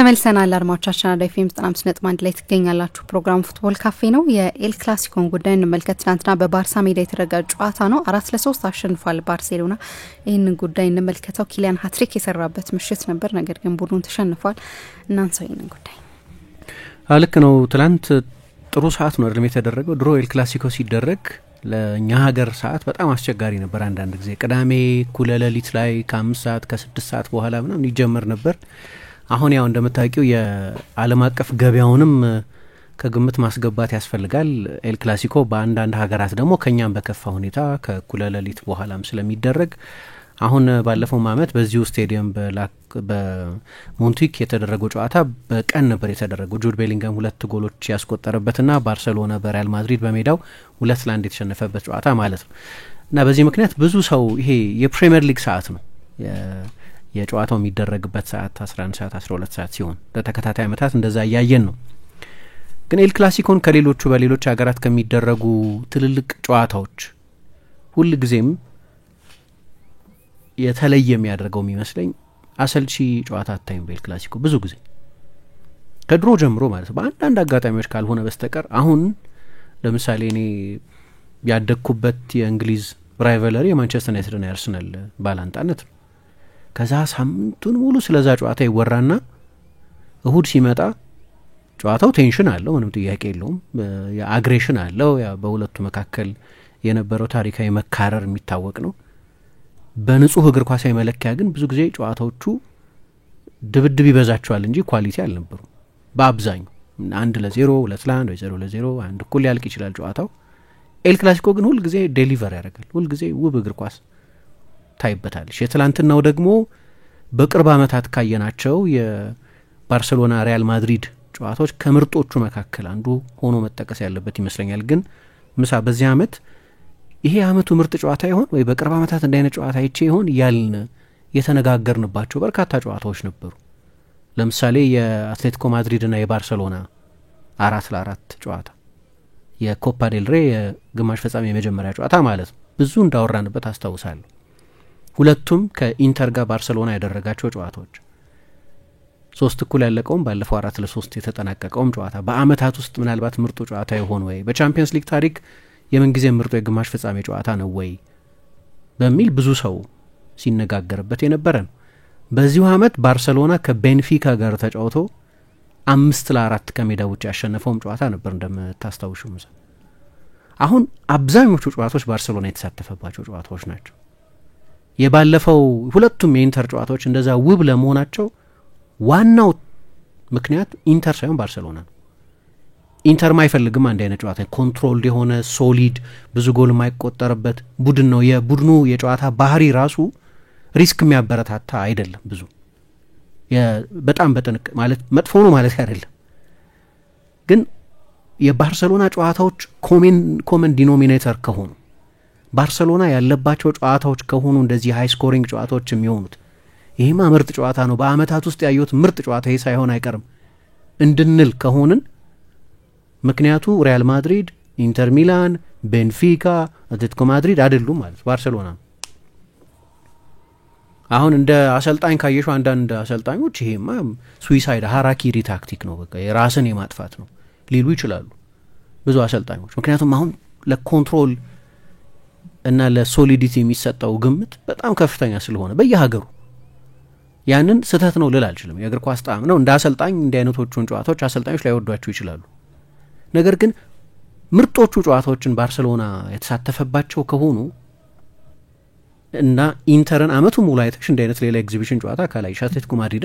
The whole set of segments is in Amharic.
ተመልሰናል አድማጮቻችን አዳይ ፊልም 95.1 ላይ ትገኛላችሁ። ፕሮግራም ፉትቦል ካፌ ነው። የኤል ክላሲኮን ጉዳይ እንመልከት። ትናንትና በባርሳ ሜዳ የተደረገ ጨዋታ ነው። 4-3 አሸንፏል ባርሴሎና። ይህንን ጉዳይ እንመልከተው። ኪሊያን ሃትሪክ የሰራበት ምሽት ነበር፣ ነገር ግን ቡድኑ ተሸንፏል። እናንሳው ይህንን ጉዳይ። ልክ ነው። ትናንት ጥሩ ሰዓት ነው አይደለም የተደረገው። ድሮ ኤል ክላሲኮ ሲደረግ ለኛ ሀገር ሰዓት በጣም አስቸጋሪ ነበር። አንዳንድ ጊዜ ቅዳሜ እኩለ ሌሊት ላይ ከ5 ሰዓት ከ6 ሰዓት በኋላ ምናምን ይጀመር ነበር። አሁን ያው እንደምታውቂው የዓለም አቀፍ ገበያውንም ከግምት ማስገባት ያስፈልጋል። ኤል ክላሲኮ በአንዳንድ ሀገራት ደግሞ ከኛም በከፋ ሁኔታ ከእኩለ ሌሊት በኋላም ስለሚደረግ አሁን ባለፈው ዓመት በዚሁ ስቴዲየም በሞንትዊክ የተደረገው ጨዋታ በቀን ነበር የተደረገው። ጁድ ቤሊንጋም 2 ጎሎች ያስቆጠረበትና ባርሴሎና በሪያል ማድሪድ በሜዳው 2-1 የተሸነፈበት ጨዋታ ማለት ነው። እና በዚህ ምክንያት ብዙ ሰው ይሄ የፕሪሚየር ሊግ ሰዓት ነው የጨዋታው የሚደረግበት ሰዓት 11 ሰዓት 12 ሰዓት ሲሆን ለተከታታይ ዓመታት እንደዛ እያየን ነው። ግን ኤል ክላሲኮን ከሌሎቹ በሌሎች ሀገራት ከሚደረጉ ትልልቅ ጨዋታዎች ሁል ጊዜም የተለየ የሚያደርገው የሚመስለኝ አሰልቺ ጨዋታ አታይም በኤል ክላሲኮ ብዙ ጊዜ ከድሮ ጀምሮ ማለት ነው። በአንዳንድ አጋጣሚዎች ካልሆነ በስተቀር አሁን ለምሳሌ እኔ ያደግኩበት የእንግሊዝ ራይቨለሪ የማንቸስተር ዩናይትድና የአርሰናል ባላንጣነት ነው። ከዛ ሳምንቱን ሙሉ ስለዛ ጨዋታ ይወራና እሁድ ሲመጣ ጨዋታው ቴንሽን አለው፣ ምንም ጥያቄ የለውም። የአግሬሽን አለው። በሁለቱ መካከል የነበረው ታሪካዊ መካረር የሚታወቅ ነው። በንጹህ እግር ኳሳዊ መለኪያ ግን ብዙ ጊዜ ጨዋታዎቹ ድብድብ ይበዛቸዋል እንጂ ኳሊቲ አልነበሩም። በአብዛኛው 1-0 2-1 ወይ 0-0 አንድ እኩል ያልቅ ይችላል ጨዋታው። ኤል ክላሲኮ ግን ሁል ጊዜ ዴሊቨር ያደርጋል። ሁል ጊዜ ውብ እግር ኳስ ታይበታለች። የትላንትናው ደግሞ በቅርብ ዓመታት ካየናቸው የባርሴሎና ሪያል ማድሪድ ጨዋታዎች ከምርጦቹ መካከል አንዱ ሆኖ መጠቀስ ያለበት ይመስለኛል። ግን በዚህ ዓመት ይሄ ዓመቱ ምርጥ ጨዋታ ይሆን ወይ በቅርብ ዓመታት እንደ አይነት ጨዋታ አይቼ ይሆን ያልን የተነጋገርንባቸው በርካታ ጨዋታዎች ነበሩ። ለምሳሌ የአትሌቲኮ ማድሪድና የባርሴሎና 4-4 ጨዋታ የኮፓ ዴል ሬ የግማሽ ፍጻሜ የመጀመሪያ ጨዋታ ማለት ነው። ብዙ እንዳወራንበት አስታውሳለሁ። ሁለቱም ከኢንተር ጋር ባርሴሎና ያደረጋቸው ጨዋታዎች 3-1 ያለቀውም ባለፈው 4-3 የተጠናቀቀውም ጨዋታ በአመታት ውስጥ ምናልባት ምርጡ ጨዋታ ይሆን ወይ በቻምፒየንስ ሊግ ታሪክ የምንጊዜ ምርጡ የግማሽ ፍጻሜ ጨዋታ ነው ወይ በሚል ብዙ ሰው ሲነጋገርበት የነበረ ነው። በዚሁ አመት ባርሴሎና ከቤንፊካ ጋር ተጫውቶ 5-4 ከሜዳ ውጭ ያሸነፈውም ጨዋታ ነበር እንደምታስታውሹ። አሁን አብዛኞቹ ጨዋታዎች ባርሴሎና የተሳተፈባቸው ጨዋታዎች ናቸው። የባለፈው ሁለቱም የኢንተር ጨዋታዎች እንደዛ ውብ ለመሆናቸው ዋናው ምክንያት ኢንተር ሳይሆን ባርሴሎና ነው። ኢንተር ማይፈልግም አንድ አይነት ጨዋታ ኮንትሮልድ የሆነ ሶሊድ ብዙ ጎል የማይቆጠርበት ቡድን ነው። የቡድኑ የጨዋታ ባህሪ ራሱ ሪስክ የሚያበረታታ አይደለም። ብዙ በጣም በጥንቅ ማለት መጥፎ ነው ማለት አይደለም። ግን የባርሴሎና ጨዋታዎች ኮመን ዲኖሚኔተር ከሆኑ ባርሴሎና ያለባቸው ጨዋታዎች ከሆኑ እንደዚህ ሃይ ስኮሪንግ ጨዋታዎች የሚሆኑት ይሄማ ምርጥ ጨዋታ ነው በአመታት ውስጥ ያዩት ምርጥ ጨዋታ ይሄ ሳይሆን አይቀርም እንድንል ከሆንን ምክንያቱ ሪያል ማድሪድ፣ ኢንተር ሚላን፣ ቤንፊካ፣ አትሌቲኮ ማድሪድ አይደሉም ማለት ባርሴሎና። አሁን እንደ አሰልጣኝ ካየሽው አንዳንድ አሰልጣኞች ይሄማ ሱዊሳይድ ሃራኪሪ ታክቲክ ነው በቃ የራስን የማጥፋት ነው ሊሉ ይችላሉ ብዙ አሰልጣኞች። ምክንያቱም አሁን ለኮንትሮል እና ለሶሊዲቲ የሚሰጠው ግምት በጣም ከፍተኛ ስለሆነ በየሀገሩ ያንን ስህተት ነው ልል አልችልም። የእግር ኳስ ጣዕም ነው። እንደ አሰልጣኝ እንዲህ አይነቶቹን ጨዋታዎች አሰልጣኞች ላይወዷቸው ይችላሉ። ነገር ግን ምርጦቹ ጨዋታዎችን ባርሴሎና የተሳተፈባቸው ከሆኑ እና ኢንተርን አመቱ ሙሉ አይተሽ እንዲህ አይነት ሌላ ኤግዚቢሽን ጨዋታ ካላይሽ አትሌቲኮ ማድሪድ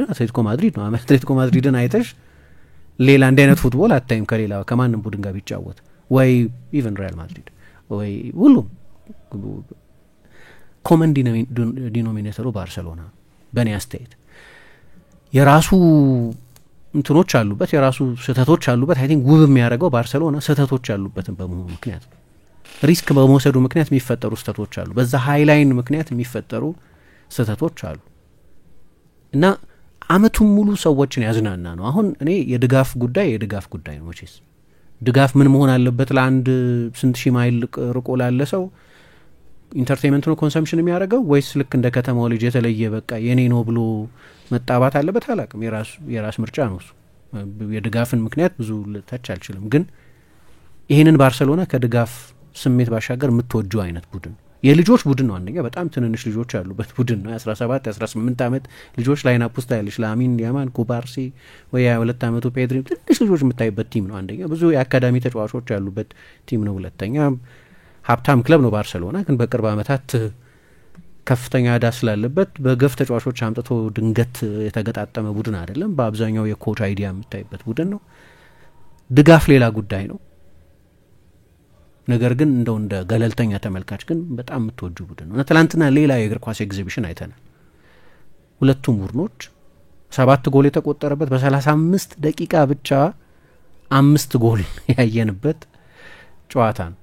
ነው አትሌቲኮ ማድሪድን አይተሽ ሌላ እንዲህ አይነት ፉትቦል አታይም ከሌላ ከማንም ቡድን ጋር ቢጫወት ወይ ኢቨን ሪያል ማድሪድ ወይ ሁሉም ኮመን ዲኖሚኔተሩ ባርሴሎና በእኔ አስተያየት የራሱ እንትኖች አሉበት፣ የራሱ ስህተቶች አሉበት። አይ ቲንክ ውብ የሚያደርገው ባርሴሎና ስህተቶች ያሉበትን በመሆኑ ምክንያት ሪስክ በመውሰዱ ምክንያት የሚፈጠሩ ስህተቶች አሉ። በዛ ሃይላይን ምክንያት የሚፈጠሩ ስህተቶች አሉ እና አመቱን ሙሉ ሰዎችን ያዝናና ነው። አሁን እኔ የድጋፍ ጉዳይ ነው። መቼስ ድጋፍ ምን መሆን አለበት ለአንድ ስንት ሺህ ማይል ርቆ ላለ ሰው ኢንተርቴይንመንት ነው ኮንሰምፕሽን የሚያደርገው ወይስ ልክ እንደ ከተማው ልጅ የተለየ በቃ የኔ ነው ብሎ መጣባት አለበት? አላቅም። የራስ ምርጫ ነው እሱ። የድጋፍን ምክንያት ብዙ ልተች አልችልም። ግን ይህንን ባርሰሎና ከድጋፍ ስሜት ባሻገር የምትወጁ አይነት ቡድን የልጆች ቡድን ነው። አንደኛ በጣም ትንንሽ ልጆች ያሉበት ቡድን ነው። የ17 የ18 ዓመት ልጆች ላይናፕ ውስጥ ያለች ላሚን ያማል፣ ኩባርሲ ወይ 22 ዓመቱ ፔድሪ ትንሽ ልጆች የምታይበት ቲም ነው። አንደኛ ብዙ የአካዳሚ ተጫዋቾች ያሉበት ቲም ነው። ሁለተኛ ሀብታም ክለብ ነው ባርሰሎና። ግን በቅርብ ዓመታት ከፍተኛ ዕዳ ስላለበት በገፍ ተጫዋቾች አምጥቶ ድንገት የተገጣጠመ ቡድን አይደለም። በአብዛኛው የኮች አይዲያ የምታይበት ቡድን ነው። ድጋፍ ሌላ ጉዳይ ነው። ነገር ግን እንደው እንደ ገለልተኛ ተመልካች ግን በጣም የምትወጁ ቡድን ነው። ትላንትና ሌላ የእግር ኳስ ኤግዚቢሽን አይተናል። ሁለቱም ቡድኖች 7 ጎል የተቆጠረበት በ35 ደቂቃ ብቻ 5 ጎል ያየንበት ጨዋታ ነው።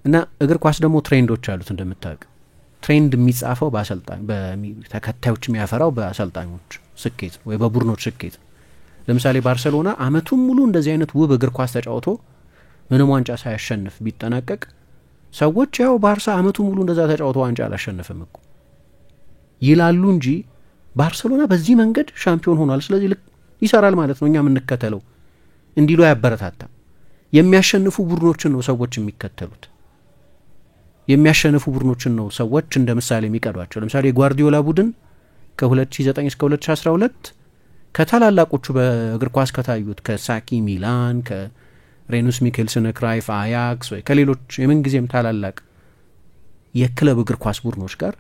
እና እግር ኳስ ደግሞ ትሬንዶች አሉት እንደምታውቅ። ትሬንድ የሚጻፈው በአሰልጣኝ በተከታዮች የሚያፈራው በአሰልጣኞች ስኬት ወይ በቡድኖች ስኬት። ለምሳሌ ባርሰሎና አመቱን ሙሉ እንደዚህ አይነት ውብ እግር ኳስ ተጫውቶ ምንም ዋንጫ ሳያሸንፍ ቢጠናቀቅ ሰዎች ያው ባርሳ አመቱን ሙሉ እንደዛ ተጫውቶ ዋንጫ አላሸነፈም እኮ ይላሉ እንጂ ባርሰሎና በዚህ መንገድ ሻምፒዮን ሆኗል፣ ስለዚህ ልክ ይሰራል ማለት ነው እኛ የምንከተለው እንዲሉ አያበረታታም። የሚያሸንፉ ቡድኖችን ነው ሰዎች የሚከተሉት። የሚያሸንፉ ቡድኖችን ነው ሰዎች እንደ ምሳሌ የሚቀዷቸው። ለምሳሌ የጓርዲዮላ ቡድን ከ2009 እስከ 2012 ከታላላቆቹ በእግር ኳስ ከታዩት ከሳኪ ሚላን፣ ከሬኑስ ሚኬልስን፣ ክራይፍ፣ አያክስ ወይ ከሌሎች የምንጊዜም ታላላቅ የክለብ እግር ኳስ ቡድኖች ጋር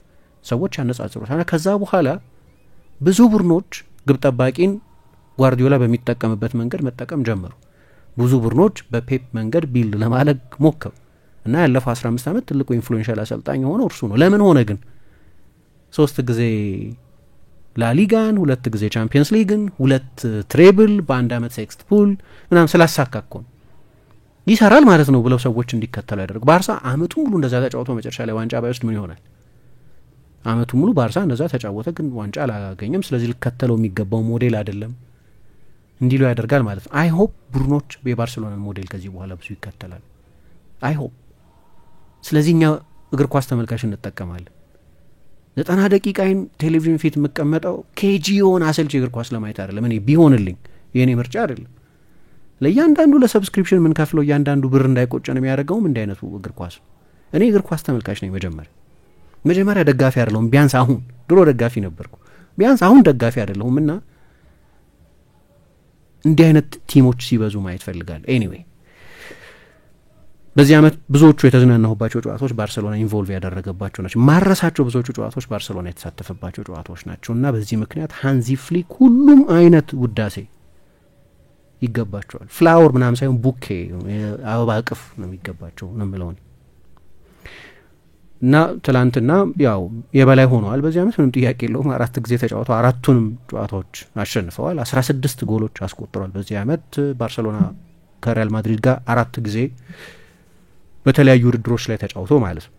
ሰዎች ያነጻጽሩታል። ከዛ በኋላ ብዙ ቡድኖች ግብ ጠባቂን ጓርዲዮላ በሚጠቀምበት መንገድ መጠቀም ጀመሩ። ብዙ ቡድኖች በፔፕ መንገድ ቢልድ ለማለግ ሞከሩ እና ያለፈው 15 ዓመት ትልቁ ኢንፍሉዌንሻል አሰልጣኝ ሆኖ እርሱ ነው። ለምን ሆነ ግን? 3 ጊዜ ላሊጋን፣ 2 ጊዜ ቻምፒየንስ ሊግን፣ 2 ትሬብል በአንድ ዓመት ሴክስት ፑል ምናምን ስላሳካኮ ነው። ይሰራል ማለት ነው ብለው ሰዎች እንዲከተሉ ያደርጉ። ባርሳ አመቱ ሙሉ እንደዛ ተጫውቶ መጨረሻ ላይ ዋንጫ ባይወስድ ምን ይሆናል? አመቱ ሙሉ ባርሳ እንደዛ ተጫወተ ግን ዋንጫ አላገኘም፣ ስለዚህ ልከተለው የሚገባው ሞዴል አይደለም እንዲሉ ያደርጋል ማለት ነው። አይ ሆፕ ቡድኖች የባርሴሎናን ሞዴል ከዚህ በኋላ ብዙ ይከተላል። አይ ሆፕ። ስለዚህ እኛ እግር ኳስ ተመልካች እንጠቀማለን። 90 ደቂቃይን ቴሌቪዥን ፊት የምቀመጠው ኬጂዮን አሰልቺ እግር ኳስ ለማየት አይደለም። እኔ ቢሆንልኝ የእኔ ምርጫ አይደለም። ለእያንዳንዱ ለሰብስክሪፕሽን ምን ከፍለው እያንዳንዱ ብር እንዳይቆጨን የሚያደርገውም እንዲህ አይነቱ እግር ኳስ። እኔ እግር ኳስ ተመልካች ነኝ። መጀመሪያ ደጋፊ አይደለሁም። ቢያንስ አሁን ድሮ ደጋፊ ነበርኩ፣ ቢያንስ አሁን ደጋፊ አይደለሁም እና እንዲህ አይነት ቲሞች ሲበዙ ማየት ፈልጋለሁ። ኤኒዌይ በዚህ አመት ብዙዎቹ የተዝናናሁባቸው ጨዋታዎች ባርሰሎና ኢንቮልቭ ያደረገባቸው ናቸው። ማረሳቸው ብዙዎቹ ጨዋታዎች ባርሰሎና የተሳተፈባቸው ጨዋታዎች ናቸው እና በዚህ ምክንያት ሃንዚ ፍሊክ ሁሉም አይነት ውዳሴ ይገባቸዋል። ፍላወር ምናምን ሳይሆን ቡኬ አበባ እቅፍ ነው የሚገባቸው ነው የምለው እና ትላንትና ያው የበላይ ሆነዋል። በዚህ አመት ምንም ጥያቄ የለውም። 4 ጊዜ ተጫውተው 4ቱንም ጨዋታዎች አሸንፈዋል። 16 ጎሎች አስቆጥረዋል። በዚህ አመት ባርሰሎና ከሪያል ማድሪድ ጋር 4 ጊዜ በተለያዩ ውድድሮች ላይ ተጫውቶ ማለት ነው።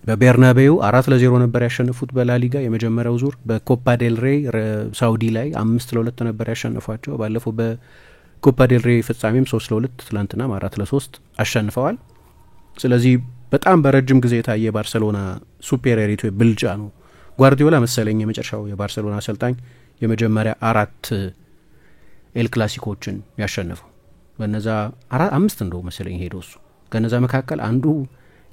በቤርናቤው 4-0 ነበር ያሸነፉት በላሊጋ የመጀመሪያው ዙር። በኮፓ ዴል ሬ ሳውዲ ላይ 5-2 ነበር ያሸነፏቸው። ባለፈው በኮፓ ዴል ሬ ፍጻሜም 3-2 ትላንትናም 4-3 አሸንፈዋል። ስለዚህ በጣም በረጅም ጊዜ የታየ ባርሰሎና ሱፔሪዮሪቲ ብልጫ ነው። ጓርዲዮላ መሰለኝ የመጨረሻው የባርሰሎና አሰልጣኝ የመጀመሪያ 4 ኤል ክላሲኮችን ያሸነፈው። በነዛ 5 እንደው መሰለኝ ሄደው እሱ ከነዛ መካከል አንዱ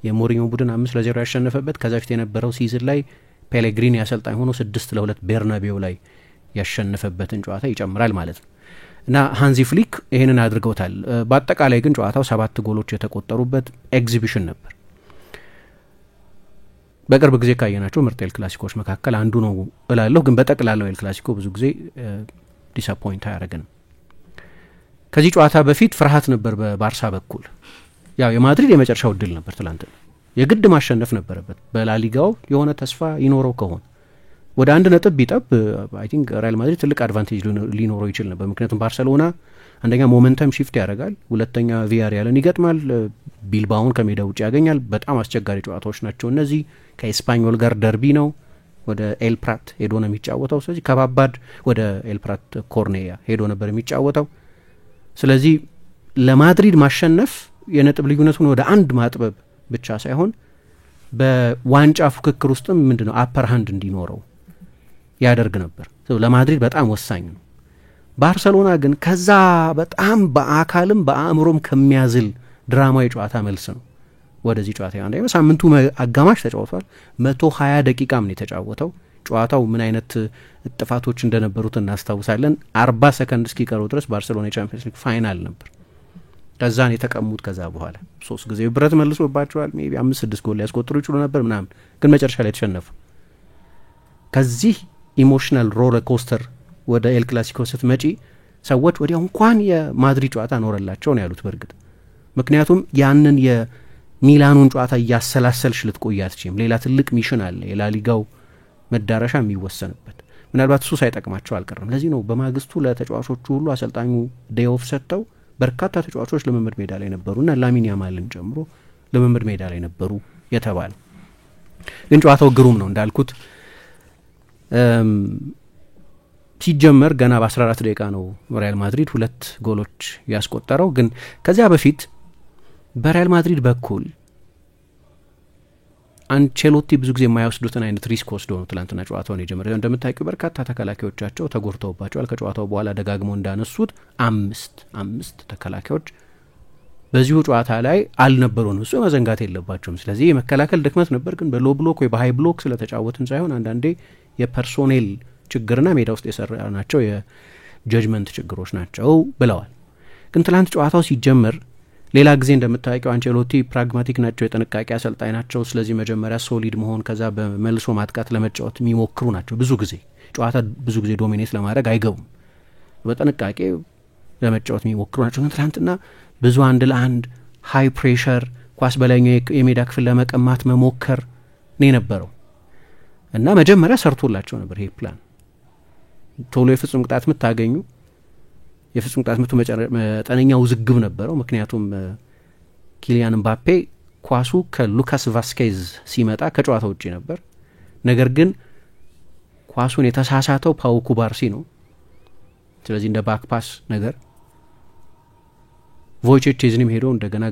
የሞሪኞ ቡድን 5-0 ያሸነፈበት፣ ከዛ ፊት የነበረው ሲዝን ላይ ፔሌግሪኒ አሰልጣኝ ሆኖ 6-2 ቤርናቤው ላይ ያሸነፈበትን ጨዋታ ይጨምራል ማለት ነው እና ሃንዚ ፍሊክ ይሄንን አድርገውታል። በአጠቃላይ ግን ጨዋታው 7 ጎሎች የተቆጠሩበት ኤግዚቢሽን ነበር። በቅርብ ጊዜ ካየናቸው ምርጥ ኤል ክላሲኮች መካከል አንዱ ነው እላለሁ። ግን በጠቅላላው ኤል ክላሲኮ ብዙ ጊዜ ዲስአፖይንት አያደርገንም። ከዚህ ጨዋታ በፊት ፍርሃት ነበር በባርሳ በኩል። ያው የማድሪድ የመጨረሻው እድል ነበር ትላንትና፣ የግድ ማሸነፍ ነበረበት። በላሊጋው የሆነ ተስፋ ይኖረው ከሆነ ወደ 1 ነጥብ ቢጠብ አይ ቲንክ ሪያል ማድሪድ ትልቅ አድቫንቴጅ ሊኖረው ይችል ነበር። ምክንያቱም ባርሰሎና አንደኛ ሞመንተም ሺፍት ያደርጋል፣ ሁለተኛ ቪያሪያልን ይገጥማል፣ ቢልባውን ከሜዳ ውጭ ያገኛል። በጣም አስቸጋሪ ጨዋታዎች ናቸው እነዚህ። ከኤስፓኞል ጋር ደርቢ ነው፣ ወደ ኤል ፕራት ሄዶ ነው የሚጫወተው። ስለዚህ ከባባድ ወደ ኤል ፕራት ኮርኔያ ሄዶ ነበር የሚጫወተው። ስለዚህ ለማድሪድ ማሸነፍ የነጥብ ልዩነቱን ወደ 1 ማጥበብ ብቻ ሳይሆን በዋንጫ ፉክክር ውስጥም ምንድነው አፐር ሃንድ እንዲኖረው ያደርግ ነበር። ለማድሪድ በጣም ወሳኝ ነው። ባርሰሎና ግን ከዛ በጣም በአካልም በአእምሮም ከሚያዝል ድራማዊ ጨዋታ መልስ ነው ወደዚህ ጨዋታ ያንደ ሳምንቱ አጋማሽ ተጫውቷል። 120 ደቂቃም ነው የተጫወተው። ጨዋታው ምን አይነት ጥፋቶች እንደነበሩት እናስታውሳለን። 40 ሰከንድ እስኪቀረው ድረስ ባርሰሎና የቻምፒየንስ ሊግ ፋይናል ነበር። ከዛን የተቀሙት ከዛ በኋላ 3 ጊዜ ብረት መልሶባቸዋል። ሜቢ 5-6 ጎል ያስቆጥሩ ይችሉ ነበር ምናምን፣ ግን መጨረሻ ላይ ተሸነፉ። ከዚህ ኢሞሽናል ሮለር ኮስተር ወደ ኤል ክላሲኮ ስትመጪ ሰዎች ወዲያው እንኳን የማድሪድ ጨዋታ ኖረላቸው ነው ያሉት። በእርግጥ ምክንያቱም ያንን የሚላኑን ጨዋታ እያሰላሰልሽ ልትቆይ አትችይም። ሌላ ትልቅ ሚሽን አለ፣ የላሊጋው መዳረሻ የሚወሰንበት። ምናልባት እሱ ሳይጠቅማቸው አልቀረም። ለዚህ ነው በማግስቱ ለተጫዋቾቹ ሁሉ አሰልጣኙ ዴይ ኦፍ ሰጥተው በርካታ ተጫዋቾች ልምምድ ሜዳ ላይ ነበሩና ላሚን ያማልን ጨምሮ ልምምድ ሜዳ ላይ ነበሩ የተባለ። ግን ጨዋታው ግሩም ነው እንዳልኩት። ሲጀመር ገና በ14 ደቂቃ ነው ሪያል ማድሪድ 2 ጎሎች ያስቆጠረው። ግን ከዚያ በፊት በሪያል ማድሪድ በኩል አንቸሎቲ ብዙ ጊዜ የማይወስዱትን አይነት ሪስክ ወስደው ነው ትላንትና ጨዋታውን የጀመረው። እንደምታውቂው በርካታ ተከላካዮቻቸው ተጎድተውባቸዋል። ከጨዋታው በኋላ ደጋግመው እንዳነሱት አምስት ተከላካዮች በዚሁ ጨዋታ ላይ አልነበሩም። እሱ መዘንጋት የለባቸውም። ስለዚህ የመከላከል ድክመት ነበር። ግን በሎ ብሎክ ወይ በሀይ ብሎክ ስለተጫወትን ሳይሆን አንዳንዴ የፐርሶኔል ችግርና ሜዳ ውስጥ የሰራ ናቸው የጀጅመንት ችግሮች ናቸው ብለዋል። ግን ትላንት ጨዋታው ሲጀመር ሌላ ጊዜ እንደምታውቂው አንቸሎቲ ፕራግማቲክ ናቸው፣ የጥንቃቄ አሰልጣኝ ናቸው። ስለዚህ መጀመሪያ ሶሊድ መሆን ከዛ በመልሶ ማጥቃት ለመጫወት የሚሞክሩ ናቸው። ብዙ ጊዜ ጨዋታ ብዙ ጊዜ ዶሚኔት ለማድረግ አይገቡም፣ በጥንቃቄ ለመጫወት የሚሞክሩ ናቸው። ግን ትላንትና ብዙ 1-1 ሃይ ፕሬሸር ኳስ በላይኛው የሜዳ ክፍል ለመቀማት መሞከር ነው የነበረው እና መጀመሪያ ሰርቶላቸው ነበር ይሄ ፕላን። ቶሎ የፍጹም ቅጣት ምት ታገኙ። የፍጹም ቅጣት ምቱ መጠነኛ ውዝግብ ነበረው። ምክንያቱም ኪሊያን ምባፔ ኳሱ ከሉካስ ቫስኬዝ ሲመጣ ከጨዋታ ውጪ ነበር። ነገር ግን ኳሱን የተሳሳተው ፓው ኩባርሲ ነው። ስለዚህ እንደ ባክ ፓስ ነገር ቮይቼክ ቼዝኒም ሄዶ እንደገና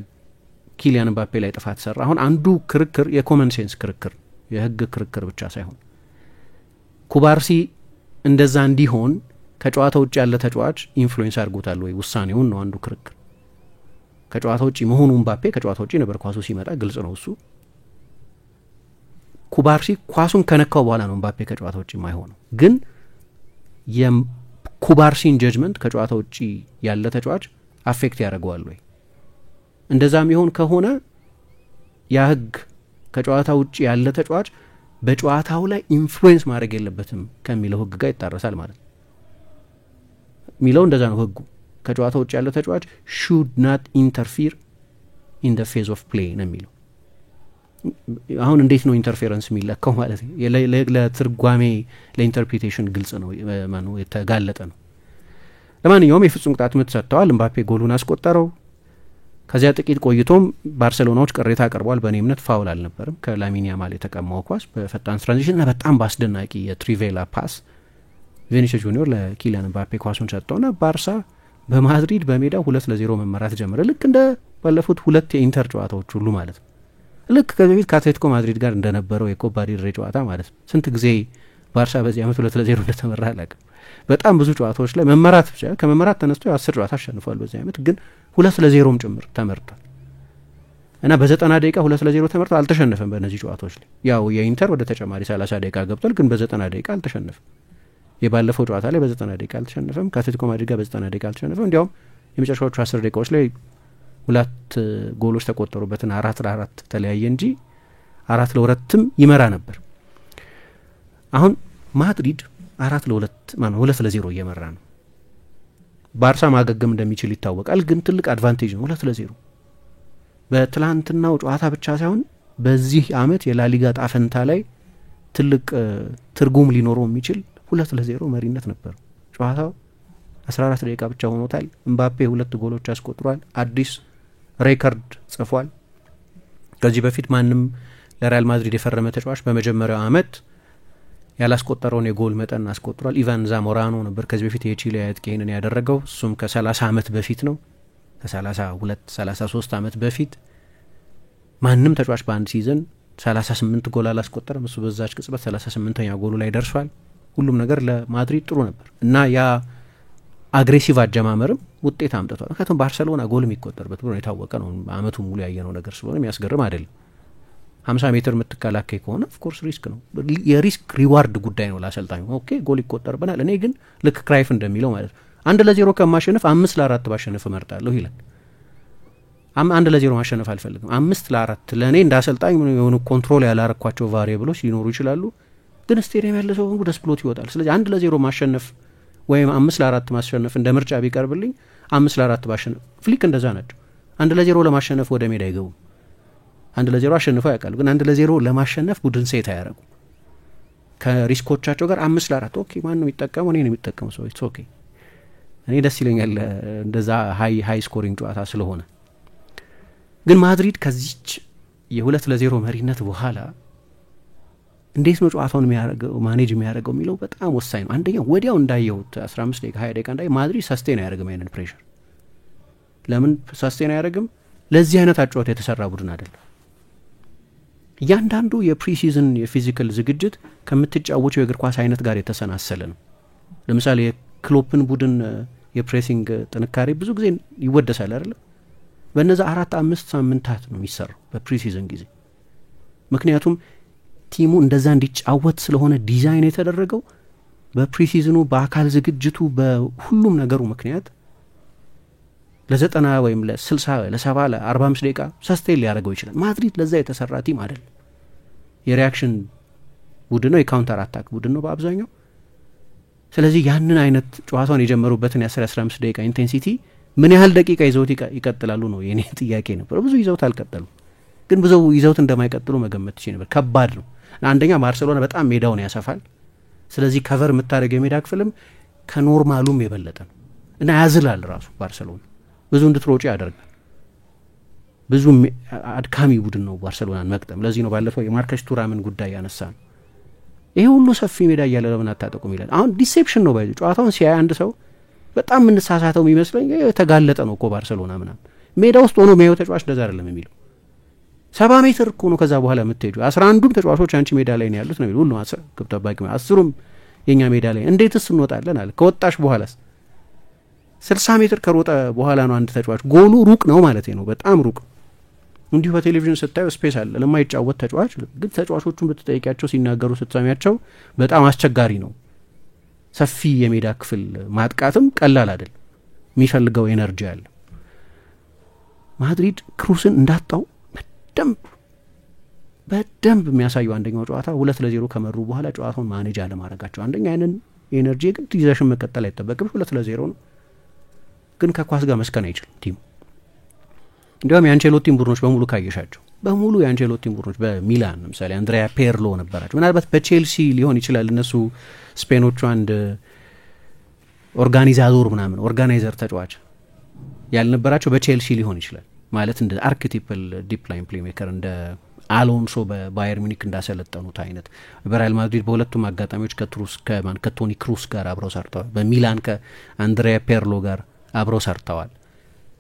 ኪሊያን ምባፔ ላይ ጥፋት ሰራ። አሁን አንዱ ክርክር የኮመን ሴንስ ክርክር፣ የህግ ክርክር ብቻ ሳይሆን ኩባርሲ እንደዛ እንዲሆን ከጨዋታ ውጭ ያለ ተጫዋች ኢንፍሉዌንስ አድርጎታል ወይ ውሳኔውን ነው አንዱ ክርክር። ከጨዋታ ውጭ መሆኑ ምባፔ ከጨዋታ ውጭ ነበር ኳሱ ሲመጣ፣ ግልጽ ነው እሱ። ኩባርሲ ኳሱን ከነካው በኋላ ነው ምባፔ ከጨዋታ ውጭ የማይሆነው። ግን የኩባርሲን ጀጅመንት ከጨዋታ ውጭ ያለ ተጫዋች አፌክት ያደርገዋል ወይ? እንደዛም ይሆን ከሆነ ያ ህግ ከጨዋታ ውጭ ያለ ተጫዋች በጨዋታው ላይ ኢንፍሉዌንስ ማድረግ የለበትም ከሚለው ህግ ጋር ይጣረሳል ማለት ነው። ሚለው እንደዛ ነው ህጉ። ከጨዋታ ውጭ ያለ ተጫዋች should not interfere in the phase of play ነው የሚለው። አሁን እንዴት ነው ኢንተርፌረንስ የሚለካው ማለት ነው? ለትርጓሜ ለኢንተርፕሪቴሽን ግልጽ ነው ማነው የተጋለጠ ነው። ለማንኛውም የፍጹም ቅጣት ምት ሰጥተዋል። ምባፔ ጎሉን አስቆጠረው። ከዚያ ጥቂት ቆይቶም ባርሴሎናዎች ቅሬታ አቅርበዋል። በእኔ እምነት ፋውል አልነበርም። ከላሚን ያማል የተቀማው ኳስ በፈጣን ትራንዚሽን እና በጣም በአስደናቂ የትሪቬላ ፓስ ቪኒሲየስ ጁኒዮር ለኪሊያን ምባፔ ኳሱን ሰጥተውና ባርሳ በማድሪድ በሜዳ 2-0 መመራት ጀመረ። ልክ እንደ ባለፉት 2 የኢንተር ጨዋታዎች ሁሉ ማለት ነው። ልክ ከዚህ በፊት ከአትሌቲኮ ማድሪድ ጋር እንደነበረው የኮፓ ዴል ሬይ ጨዋታ ማለት ነው። ስንት ጊዜ ባርሳ በዚህ ዓመት 2-0 እንደተመራ አላውቅም። በጣም ብዙ ጨዋታዎች ላይ መመራት ብቻ ከመመራት ተነስቶ 10 ጨዋታ አሸንፏል በዚህ ዓመት። ግን 2-0ም ጭምር ተመርቷል እና በ90 ደቂቃ 2-0 ተመርቷል። አልተሸነፈም በእነዚህ ጨዋታዎች ላይ። ያው የኢንተር ወደ ተጨማሪ 30 ደቂቃ ገብቷል፣ ግን በ90 ደቂቃ አልተሸነፈም። የባለፈው ጨዋታ ላይ በ90 ደቂቃ አልተሸነፈም። ከአትሌቲኮ ማድሪድ ጋር በ90 ደቂቃ አልተሸነፈም። እንዲያውም የመጨረሻዎቹ 10 ደቂቃዎች ላይ 2 ጎሎች ተቆጠሩበትና 4-4 ተለያየ እንጂ 4-2ም ይመራ ነበር። አሁን ማድሪድ 2-0 እየመራ ነው። ባርሳ ማገገም እንደሚችል ይታወቃል፣ ግን ትልቅ አድቫንቴጅ ነው 2-0። በትላንትናው ጨዋታ ብቻ ሳይሆን በዚህ አመት የላሊጋ ጣፈንታ ላይ ትልቅ ትርጉም ሊኖረው የሚችል 2-0 መሪነት ነበር። ጨዋታው 14 ደቂቃ ብቻ ሆኖታል። ምባፔ 2 ጎሎች አስቆጥሯል። አዲስ ሬከርድ ጽፏል። ከዚህ በፊት ማንም ለሪያል ማድሪድ የፈረመ ተጫዋች በመጀመሪያው አመት ያላስቆጠረውን የጎል መጠን አስቆጥሯል። ኢቫን ዛሞራኖ ነበር ከዚህ በፊት የቺሊ አጥቂ ይህንን ያደረገው። እሱም ከ30 አመት በፊት ነው፣ ከ32 33 አመት በፊት ማንም ተጫዋች በአንድ ሲዝን 38 ጎል አላስቆጠረም። እሱ በዛች ቅጽበት 38ኛ ጎሉ ላይ ደርሷል። ሁሉም ነገር ለማድሪድ ጥሩ ነበር እና ያ አግሬሲቭ አጀማመርም ውጤት አምጥቷል። ምክንያቱም ባርሰሎና ጎል የሚቆጠርበት ብሎ የታወቀ ነው። አመቱ ሙሉ ያየነው ነገር ስለሆነ የሚያስገርም አይደለም። 50 ሜትር የምትከላከይ ከሆነ ኦፍኮርስ ሪስክ ነው። የሪስክ ሪዋርድ ጉዳይ ነው ለአሰልጣኙ። ኦኬ ጎል ይቆጠርብናል፣ እኔ ግን ልክ ክራይፍ እንደሚለው ማለት ነው 1-0 ከማሸነፍ 5-4 ባሸነፍ እመርጣለሁ ይላል። 1-0 ማሸነፍ አልፈልግም፣ 5-4 ለእኔ እንደ አሰልጣኝ የሆኑ ኮንትሮል ያላረኳቸው ቫሪየብሎች ሊኖሩ ይችላሉ፣ ግን ስቴዲየም ያለ ሰው ደስ ብሎት ይወጣል። ስለዚህ 1-0 ማሸነፍ ወይም 5-4 ማሸነፍ እንደ ምርጫ ቢቀርብልኝ 5-4 ባሸነፍ። ፍሊክ እንደዛ ናቸው። 1-0 ለማሸነፍ ወደ ሜዳ አይገቡም። 1-0 አሸንፈው ያውቃሉ፣ ግን 1-0 ለማሸነፍ ቡድን ሴት አያረጉ ከሪስኮቻቸው ጋር 5-4 ኦኬ ማን ነው የሚጠቀመው? እኔ ነው የሚጠቀመው ሰው ኢትስ ኦኬ። እኔ ደስ ይለኛል እንደዛ ሃይ ስኮሪንግ ጨዋታ ስለሆነ። ግን ማድሪድ ከዚች የ2-0 መሪነት በኋላ እንዴት ነው ጨዋታውን ማኔጅ የሚያደርገው የሚለው በጣም ወሳኝ ነው። አንደኛ ወዲያው እንዳየሁት 15 ደቂቃ 20 ደቂቃ እንዳየ ማድሪድ ሰስቴን አያደርግም ያንን ፕሬሽር። ለምን ሰስቴን አያደርግም? ለዚህ አይነት አጨዋወት የተሰራ ቡድን አይደለም። እያንዳንዱ የፕሪሲዝን የፊዚካል ዝግጅት ከምትጫወቸው የእግር ኳስ አይነት ጋር የተሰናሰለ ነው። ለምሳሌ የክሎፕን ቡድን የፕሬሲንግ ጥንካሬ ብዙ ጊዜ ይወደሳል አይደለም። በእነዛ 4-5 ሳምንታት ነው የሚሰራው በፕሪሲዝን ጊዜ። ምክንያቱም ቲሙ እንደዛ እንዲጫወት ስለሆነ ዲዛይን የተደረገው በፕሪሲዝኑ በአካል ዝግጅቱ በሁሉም ነገሩ ምክንያት ለ90 ወይም ለ60 ለ70 ለ45 ደቂቃ ሰስቴን ሊያደርገው ይችላል። ማድሪድ ለዛ የተሰራ ቲም አይደለም። የሪያክሽን ቡድን ነው፣ የካውንተር አታክ ቡድን ነው በአብዛኛው። ስለዚህ ያንን አይነት ጨዋታውን የጀመሩበትን የ10-15 ደቂቃ ኢንቴንሲቲ ምን ያህል ደቂቃ ይዘውት ይቀጥላሉ ነው የኔ ጥያቄ ነበር። ብዙ ይዘውት አልቀጠሉም፣ ግን ብዙ ይዘውት እንደማይቀጥሉ መገመት ይችላል ነበር። ከባድ ነው። አንደኛ ባርሰሎና በጣም ሜዳውን ያሰፋል። ስለዚህ ከቨር የምታደርገው የሜዳ ክፍልም ከኖርማሉም የበለጠ ነው እና ያዝላል ራሱ ባርሰሎና ብዙ እንድትሮጪ ያደርጋል። ብዙ አድካሚ ቡድን ነው ባርሰሎናን መቅጠም። ለዚህ ነው ባለፈው የማርከስ ቱራምን ጉዳይ ያነሳ ነው። ይሄ ሁሉ ሰፊ ሜዳ እያለ ለምን አታጠቁም ይላል። አሁን ዲሴፕሽን ነው ባይ ጨዋታውን ሲያይ አንድ ሰው በጣም የምንሳሳተው የሚመስለኝ የተጋለጠ ነው እኮ ባርሰሎና ምናምን ሜዳ ውስጥ ሆኖ የሚያየው ተጫዋች እንደዛ አይደለም የሚለው 70 ሜትር እኮ ነው ከዛ በኋላ የምትሄጁ 11ዱም ተጫዋቾች አንቺ ሜዳ ላይ ነው ያሉት ነው የሚለው። ሁሉም ግብ ጠባቂ 10ሩም የኛ ሜዳ ላይ እንዴትስ እንወጣለን አለ። ከወጣሽ በኋላስ 60 ሜትር ከሮጠ በኋላ ነው አንድ ተጫዋች ጎሉ ሩቅ ነው ማለት ነው፣ በጣም ሩቅ። እንዲሁ በቴሌቪዥን ስታዩ ስፔስ አለ ለማይጫወት ተጫዋች፣ ግን ተጫዋቾቹን ብትጠይቂያቸው ሲናገሩ ስትሰሚያቸው በጣም አስቸጋሪ ነው። ሰፊ የሜዳ ክፍል ማጥቃትም ቀላል አይደል፣ የሚፈልገው ኤነርጂ አለ። ማድሪድ ክሩስን እንዳጣው በደንብ የሚያሳየው አንደኛው ጨዋታ 2-0 ከመሩ በኋላ ጨዋታውን ማኔጅ አለማድረጋቸው። አንደኛ ያንን ኤነርጂ ግን ይዘሽን መቀጠል አይጠበቅም። 2-0 ነው፣ ግን ከኳስ ጋር መስከን አይችልም ቲሙ። እንዲያውም የአንቸሎቲን ቡድኖች በሙሉ ካየሻቸው በሙሉ የአንቸሎቲን ቡድኖች በሚላን ለምሳሌ አንድሪያ ፔርሎ ነበራቸው። ምናልባት በቼልሲ ሊሆን ይችላል እነሱ ስፔኖቹ አንድ ኦርጋናይዘር ተጫዋች ያልነበራቸው በቼልሲ ሊሆን ይችላል። ማለት እንደ አርኬቲፕል ዲፕ ላይን ፕሌሜከር እንደ አሎንሶ በባየር ሚኒክ እንዳሰለጠኑት አይነት በሪያል ማድሪድ በሁለቱም አጋጣሚዎች ከቶኒ ክሩስ ጋር አብረው ሰርተዋል። በሚላን ከአንድሪያ ፔርሎ ጋር አብረው ሰርተዋል።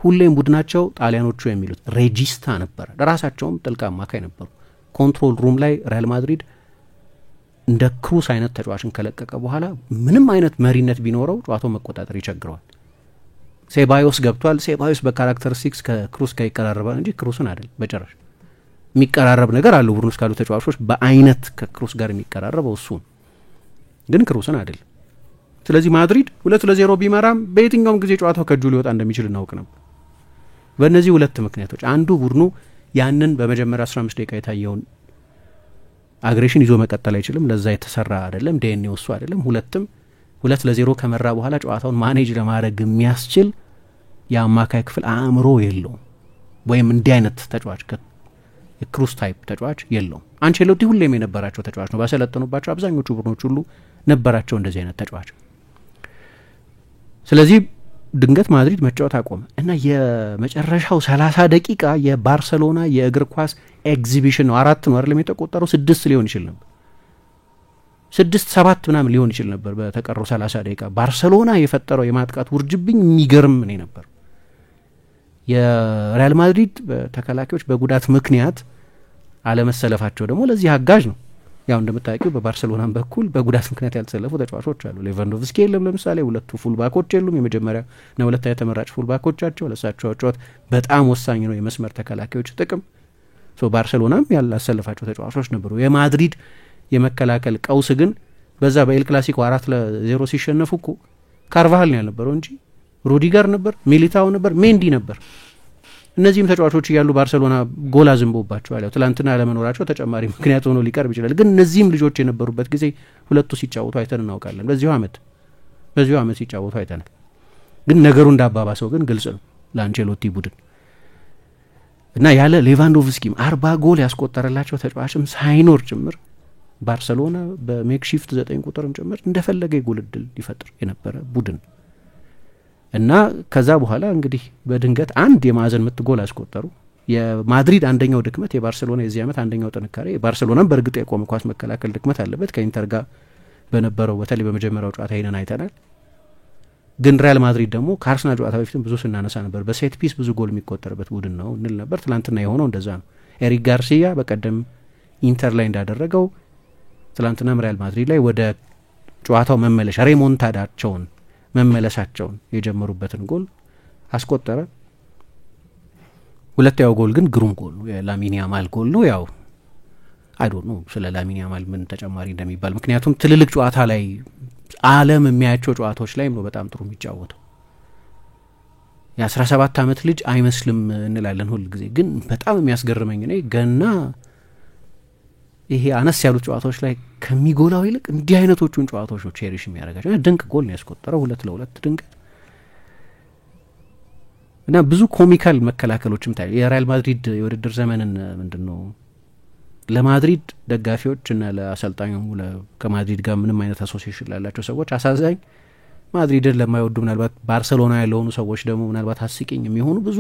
ሁሌም ቡድናቸው ጣሊያኖቹ የሚሉት ሬጂስታ ነበረ። ለራሳቸውም ጥልቅ አማካይ ነበሩ። ኮንትሮል ሩም ላይ ሪያል ማድሪድ እንደ ክሩስ አይነት ተጫዋችን ከለቀቀ በኋላ ምንም አይነት መሪነት ቢኖረው ጨዋታው መቆጣጠር ይቸግረዋል። ሴባዮስ ገብቷል። ሴባዮስ በካራክተሪስቲክስ ከክሩስ ጋር ይቀራረባል እንጂ ክሩስን አይደል በጭራሽ። የሚቀራረብ ነገር አለው ቡድን ውስጥ ካሉ ተጫዋቾች በአይነት ከክሩስ ጋር የሚቀራረበው እሱ ግን ክሩስን አይደል። ስለዚህ ማድሪድ 2-0 ቢመራም በየትኛውም ጊዜ ጨዋታው ከእጁ ሊወጣ እንደሚችል እናውቅ ነበር። በእነዚህ ሁለት ምክንያቶች፣ አንዱ ቡድኑ ያንን በመጀመሪያ 15 ደቂቃ የታየውን አግሬሽን ይዞ መቀጠል አይችልም፣ ለዛ የተሰራ አይደለም፣ ዲኤንኤው እሱ አይደለም። ሁለትም 2-0 ከመራ በኋላ ጨዋታውን ማኔጅ ለማድረግ የሚያስችል የአማካይ ክፍል አእምሮ የለውም፣ ወይም እንዲህ አይነት ተጫዋች የክሩስ ታይፕ ተጫዋች የለውም። አንቸሎቲ ሁሌም የነበራቸው ተጫዋች ነው። ባሰለጠኑባቸው አብዛኞቹ ቡድኖች ሁሉ ነበራቸው እንደዚህ አይነት ተጫዋች። ስለዚህ ድንገት ማድሪድ መጫወት አቆመ እና የመጨረሻው 30 ደቂቃ የባርሰሎና የእግር ኳስ ኤግዚቢሽን ነው። 4 ነው አይደለም የተቆጠረው፣ 6 ሊሆን ይችል ነበር፣ 6-7 ምናምን ሊሆን ይችል ነበር። በተቀረው 30 ደቂቃ ባርሰሎና የፈጠረው የማጥቃት ውርጅብኝ የሚገርም ነው ነበር። የሪያል ማድሪድ ተከላካዮች በጉዳት ምክንያት አለመሰለፋቸው ደግሞ ለዚህ አጋዥ ነው። ያው እንደምታውቂው በባርሰሎናም በኩል በጉዳት ምክንያት ያልተሰለፉ ተጫዋቾች አሉ። ሌቫንዶቭስኪ የለም ለምሳሌ፣ ሁለቱ ፉልባኮች የሉም። የመጀመሪያና ሁለተኛ ተመራጭ ፉልባኮቻቸው ለሳቸው ጨዋታ በጣም ወሳኝ ነው የመስመር ተከላካዮች ጥቅም። ባርሰሎናም ያላሰለፋቸው ተጫዋቾች ነበሩ። የማድሪድ የመከላከል ቀውስ ግን በዛ በኤል ክላሲኮ 4-0 ሲሸነፉ እኮ ካርቫሃል ነው ያልነበረው እንጂ ሩዲገር ነበር፣ ሚሊታው ነበር፣ ሜንዲ ነበር። እነዚህም ተጫዋቾች እያሉ ባርሰሎና ጎል አዝንቦባቸዋል። ያው ትላንትና ያለመኖራቸው ተጨማሪ ምክንያት ሆኖ ሊቀርብ ይችላል። ግን እነዚህም ልጆች የነበሩበት ጊዜ ሁለቱ ሲጫወቱ አይተን እናውቃለን። በዚሁ አመት ሲጫወቱ አይተናል። ግን ነገሩ እንዳባባሰው ግን ግልጽ ነው ለአንቸሎቲ ቡድን እና ያለ ሌቫንዶቭስኪም 40 ጎል ያስቆጠረላቸው ተጫዋችም ሳይኖር ጭምር ባርሰሎና በሜክሺፍት 9 ቁጥርም ጭምር እንደፈለገ የጎል እድል ሊፈጥር የነበረ ቡድን እና ከዛ በኋላ እንግዲህ በድንገት አንድ የማዕዘን ምት ጎል አስቆጠሩ። የማድሪድ አንደኛው ድክመት የባርሰሎና የዚህ ዓመት አንደኛው ጥንካሬ፣ ባርሰሎናም በእርግጥ የቆመ ኳስ መከላከል ድክመት አለበት። ከኢንተር ጋር በነበረው በተለይ በመጀመሪያው ጨዋታ ይሄንን አይተናል። ግን ሪያል ማድሪድ ደግሞ ከአርሰናል ጨዋታ በፊትም ብዙ ስናነሳ ነበር፣ በሴት ፒስ ብዙ ጎል የሚቆጠርበት ቡድን ነው እንል ነበር። ትላንትና የሆነው እንደዛ ነው። ኤሪክ ጋርሲያ በቀደም ኢንተር ላይ እንዳደረገው ትላንትናም ሪያል ማድሪድ ላይ ወደ ጨዋታው መመለሻ ሬሞንታዳቸውን መመለሳቸውን የጀመሩበትን ጎል አስቆጠረ። ሁለተኛው ጎል ግን ግሩም ጎል ነው፣ የላሚን ያማል ጎል ነው። ያው አይዶንት ኖ ስለ ላሚን ያማል ምን ተጨማሪ እንደሚባል፣ ምክንያቱም ትልልቅ ጨዋታ ላይ ዓለም የሚያያቸው ጨዋታዎች ላይ ነው በጣም ጥሩ የሚጫወተው። የ17 ዓመት ልጅ አይመስልም እንላለን ሁል ጊዜ፣ ግን በጣም የሚያስገርመኝ ነው ገና ይሄ አነስ ያሉት ጨዋታዎች ላይ ከሚጎላው ይልቅ እንዲህ አይነቶቹን ጨዋታዎች ነው ቼሪሽ የሚያደርጋቸው። ድንቅ ጎል ነው ያስቆጠረው፣ 2-2 ድንቅ እና ብዙ ኮሚካል መከላከሎችም ታዩ። የሪያል ማድሪድ የውድድር ዘመንን ምንድነው ለማድሪድ ደጋፊዎች እና ለአሰልጣኙ ከማድሪድ ጋር ምንም አይነት አሶሲዬሽን ላላቸው ሰዎች አሳዛኝ፣ ማድሪድን ለማይወዱ ምናልባት ባርሰሎና ያለሆኑ ሰዎች ደግሞ ምናልባት አስቂኝ የሚሆኑ ብዙ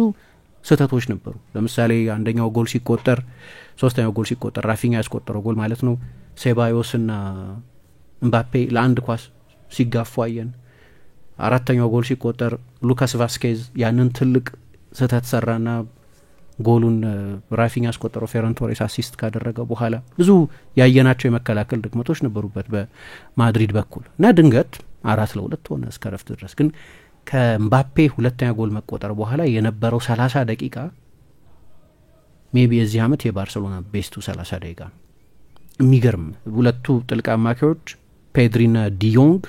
ስህተቶች ነበሩ። ለምሳሌ አንደኛው ጎል ሲቆጠር፣ ሶስተኛው ጎል ሲቆጠር ራፊኛ ያስቆጠረው ጎል ማለት ነው፣ ሴባዮስና እምባፔ ለአንድ ኳስ ሲጋፉ አየን። አራተኛው ጎል ሲቆጠር ሉካስ ቫስኬዝ ያንን ትልቅ ስህተት ሰራና ጎሉን ራፊኛ ያስቆጠረው ፌረን ቶሬስ አሲስት ካደረገ በኋላ ብዙ ያየናቸው የመከላከል ድክመቶች ነበሩበት በማድሪድ በኩል እና ድንገት 4-2 ሆነ እስከ ረፍት ድረስ። ግን ከእምባፔ ሁለተኛ ጎል መቆጠር በኋላ የነበረው 30 ደቂቃ ሜቢ የዚህ ዓመት የባርሰሎና ቤስቱ 30 ደቂቃ ነው። የሚገርም ሁለቱ ጥልቅ አማካዮች ፔድሪና ዲዮንግ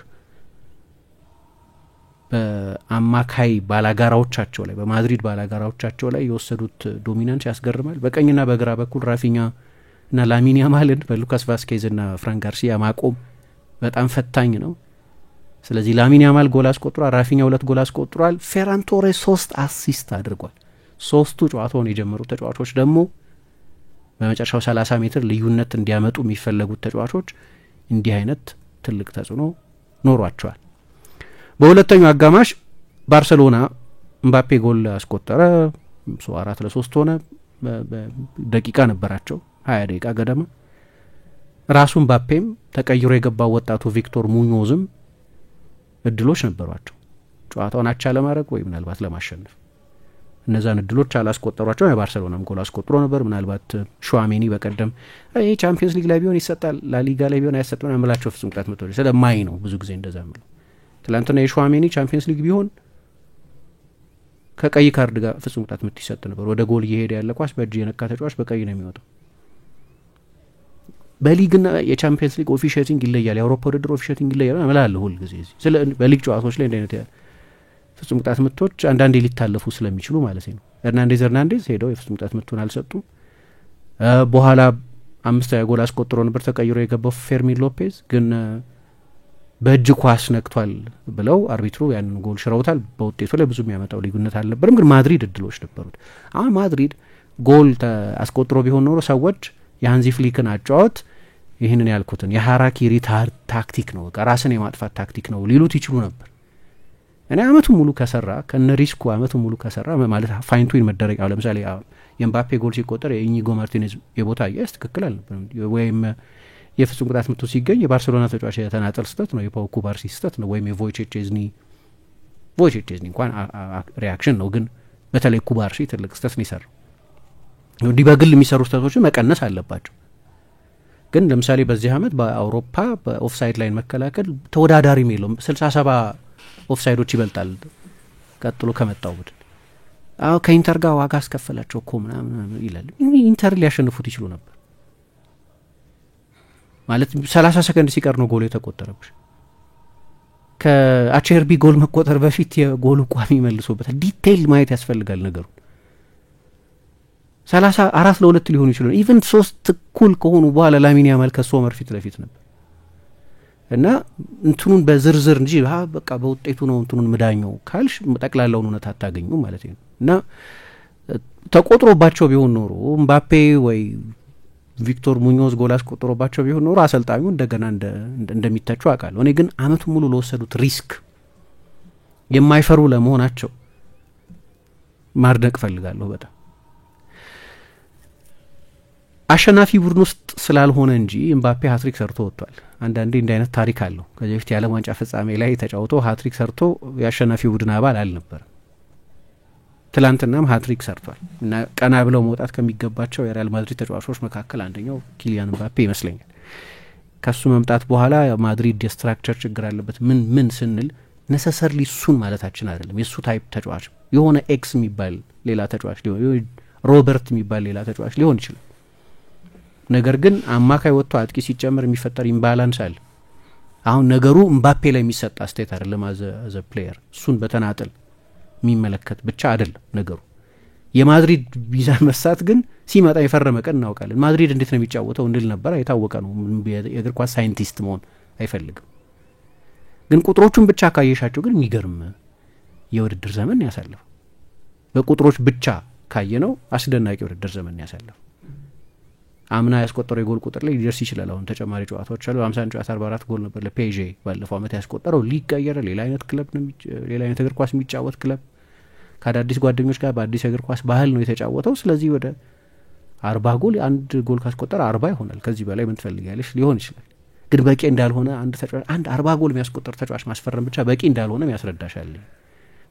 በአማካይ ባላጋራዎቻቸው ላይ በማድሪድ ባላጋራዎቻቸው ላይ የወሰዱት ዶሚናንስ ያስገርማል። በቀኝና በግራ በኩል ራፊኛ እና ላሚን ያማልን በሉካስ ቫስኬዝ እና ፍራንክ ጋርሲያ ማቆም በጣም ፈታኝ ነው። ስለዚህ ላሚን ያማል ጎል አስቆጥሯል፣ ራፊኛ 2 ጎል አስቆጥሯል፣ ፌራን ቶሬስ 3 አሲስት አድርጓል። ሶስቱ ጨዋታውን የጀመሩት ተጫዋቾች ደግሞ በመጨረሻው 30 ሜትር ልዩነት እንዲያመጡ የሚፈለጉት ተጫዋቾች እንዲህ አይነት ትልቅ ተጽዕኖ ኖሯቸዋል። በሁለተኛው አጋማሽ ባርሰሎና እምባፔ ጎል አስቆጠረ፣ 4-3 ሆነ። ደቂቃ ነበራቸው 20 ደቂቃ ገደማ። ራሱ እምባፔም ተቀይሮ የገባው ወጣቱ ቪክቶር ሙኞዝም እድሎች ነበሯቸው ጨዋታውን አቻ ለማድረግ ወይ ምናልባት ለማሸነፍ። እነዛን እድሎች አላስቆጠሯቸው። የባርሰሎናም ጎል አስቆጥሮ ነበር። ምናልባት ሹዋሜኒ በቀደም ይሄ ቻምፒየንስ ሊግ ላይ ቢሆን ይሰጣል፣ ላሊጋ ላይ ቢሆን አይሰጥም አምላቸው ፍጹም ቅጣት ምቶች ስለማይ ነው ብዙ ጊዜ እንደዛ ምለው። ትላንትና የሹዋሜኒ ቻምፒየንስ ሊግ ቢሆን ከቀይ ካርድ ጋር ፍጹም ቅጣት ምት ይሰጥ ነበር። ወደ ጎል እየሄደ ያለ ኳስ በእጅ የነካ ተጫዋች በቀይ ነው የሚወጣው። በሊግና የቻምፒየንስ ሊግ ኦፊሻቲንግ ይለያል፣ የአውሮፓ ውድድር ኦፊሻቲንግ ይለያል እላለሁ ሁል ጊዜ። ስለ በሊግ ጨዋታዎች ላይ እንደዚህ አይነት ፍጹም ቅጣት ምቶች አንዳንዴ ሊታለፉ ስለሚችሉ ማለት ነው። ኤርናንዴዝ ሄደው የፍጹም ቅጣት ምቱን አልሰጡም። በኋላ 5ኛ ጎል አስቆጥሮ ነበር ተቀይሮ የገባው ፌርሚን ሎፔዝ፣ ግን በእጅ ኳስ ነክቷል ብለው አርቢትሩ ያንን ጎል ሽረውታል። በውጤቱ ላይ ብዙ የሚያመጣው ልዩነት አልነበረም፣ ግን ማድሪድ እድሎች ነበሩት። አሁን ማድሪድ ጎል አስቆጥሮ ቢሆን ኖሮ ሰዎች የሃንዚ ፍሊክን አጫወት ይህንን ያልኩትን የሀራኪሪ ታክቲክ ነው፣ ራስን የማጥፋት ታክቲክ ነው ሊሉት ይችሉ ነበር። እኔ አመቱን ሙሉ ከሰራ ከነ ሪስኩ አመቱን ሙሉ ከሰራ ማለት ፋይን ቱዊን መደረግ አለ። ለምሳሌ የኤምባፔ ጎል ሲቆጠር የኢኒጎ ማርቲኔዝ የቦታ አያያዝ ትክክል አልነበረም፣ ወይም የፍጹም ቅጣት ምቱ ሲገኝ የባርሰሎና ተጫዋች የተናጠል ስህተት ነው፣ የፓው ኩባርሲ ስህተት ነው፣ ወይም የቮይቼክ ቼዝኒ እንኳን ሪያክሽን ነው፣ ግን በተለይ ኩባርሲ ትልቅ ስህተት ነው የሰራው። እንዲህ በግል የሚሰሩ ስህተቶችን መቀነስ አለባቸው። ግን ለምሳሌ በዚህ አመት በአውሮፓ በኦፍሳይድ ላይን መከላከል ተወዳዳሪም የለውም። 67 ኦፍሳይዶች ይበልጣል ቀጥሎ ከመጣው ቡድን። አዎ ከኢንተር ጋር ዋጋ አስከፈላቸው እኮ ምናምን ይላል። ኢንተር ሊያሸንፉት ይችሉ ነበር ማለት 30 ሰከንድ ሲቀር ነው ጎል የተቆጠረብሽ። ከአቼርቢ ጎል መቆጠር በፊት የጎሉ ቋሚ መልሶበታል። ዲቴይል ማየት ያስፈልጋል ነገሩ። 34-2 ሊሆኑ ይችላል። ኢቨን 3 እኩል ከሆኑ በኋላ ላሚን ያማል ከሶመር ፊት ለፊት ነበር እና እንትኑን በዝርዝር እንጂ በቃ በውጤቱ ነው እንትኑን ምዳኘው ካልሽ ጠቅላላውን እውነት አታገኙ ማለት ነው። እና ተቆጥሮባቸው ቢሆን ኖሮ ምባፔ ወይ ቪክቶር ሙኞዝ ጎል አስቆጥሮባቸው ቢሆን ኖሮ አሰልጣኙ እንደገና እንደሚተቹ አውቃለሁ። እኔ ግን አመቱን ሙሉ ለወሰዱት ሪስክ የማይፈሩ ለመሆናቸው ማድነቅ ፈልጋለሁ በጣም። አሸናፊ ቡድን ውስጥ ስላልሆነ እንጂ ምባፔ ሃትሪክ ሰርቶ ወጥቷል። አንዳንዴ እንዲህ አይነት ታሪክ አለው። ከዚህ በፊት የዓለም ዋንጫ ፍጻሜ ላይ ተጫውቶ ሃትሪክ ሰርቶ የአሸናፊ ቡድን አባል አልነበረም። ትላንትናም ሃትሪክ ሰርቷል እና ቀና ብለው መውጣት ከሚገባቸው የሪያል ማድሪድ ተጫዋቾች መካከል አንደኛው ኪሊያን ምባፔ ይመስለኛል። ከሱ መምጣት በኋላ ማድሪድ የስትራክቸር ችግር አለበት ምን ስንል ነሰሰርሊ እሱን ማለታችን አይደለም። የእሱ ታይፕ ተጫዋች የሆነ ኤክስ የሚባል ሌላ ተጫዋች ሊሆን ሮበርት የሚባል ሌላ ተጫዋች ሊሆን ይችላል። ነገር ግን አማካይ ወጥቶ አጥቂ ሲጨመር የሚፈጠር ኢምባላንስ አለ። አሁን ነገሩ ምባፔ ላይ የሚሰጥ አስተያየት አይደለም። አዘ ፕሌየር እሱን በተናጠል የሚመለከት ብቻ አይደለም ነገሩ። የማድሪድ ሚዛን መሳት ግን ሲመጣ የፈረመ ቀን እናውቃለን። ማድሪድ እንዴት ነው የሚጫወተው እንድል ነበር የታወቀ ነው። የእግር ኳስ ሳይንቲስት መሆን አይፈልግም። ግን ቁጥሮቹን ብቻ ካየሻቸው ግን የሚገርም የውድድር ዘመን ያሳለፈው። በቁጥሮች ብቻ ካየነው አስደናቂ የውድድር ዘመን ያሳለፈው። አምና ያስቆጠረው የጎል ቁጥር ላይ ሊደርስ ይችላል። አሁን ተጨማሪ ጨዋታዎች አሉ። 50 ጨዋታ 44 ጎል ነበር ለፔዤ ባለፈው አመት ያስቆጠረው። ሊቀየረ ሌላ አይነት ክለብ ነው ሌላ አይነት እግር ኳስ የሚጫወት ክለብ ከአዳዲስ ጓደኞች ጋር በአዲስ እግር ኳስ ባህል ነው የተጫወተው። ስለዚህ ወደ 40 ጎል አንድ ጎል ካስቆጠረ 40 ይሆናል። ከዚህ በላይ ምን ትፈልጊያለሽ? ሊሆን ይችላል። ግን በቂ እንዳልሆነ አንድ ተጫዋች 40 ጎል የሚያስቆጠር ተጫዋች ማስፈረም ብቻ በቂ እንዳልሆነ ያስረዳሻል።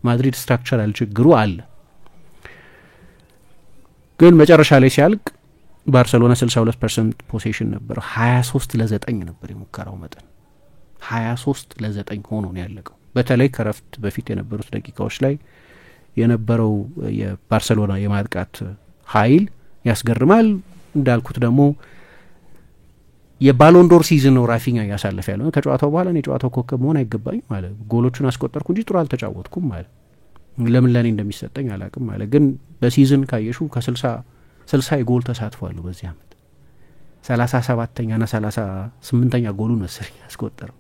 ማድሪድ ስትራክቸራል ችግሩ አለ። ግን መጨረሻ ላይ ሲያልቅ ባርሴሎና 62% ፖሴሽን ነበር። 23-9 ነበር የሙከራው መጠን። 23-9 ሆኖ ነው ያለቀው። በተለይ ከረፍት በፊት የነበሩት ደቂቃዎች ላይ የነበረው የባርሴሎና የማጥቃት ኃይል ያስገርማል። እንዳልኩት ደግሞ የባሎንዶር ሲዝን ነው ራፊኛ ያሳለፈ ያለው። ከጨዋታው በኋላ እኔ ጨዋታው ኮከብ መሆን አይገባኝም ማለት ጎሎቹን አስቆጠርኩ እንጂ ጥሩ አልተጫወትኩም ማለት ለምን ለኔ እንደሚሰጠኝ አላቅም ማለት። ግን በሲዝን ካየሹ ከ60 የጎል ተሳትፏል በዚህ አመት 37ኛና 38ኛ ጎሉን መሰለኝ ያስቆጠረው።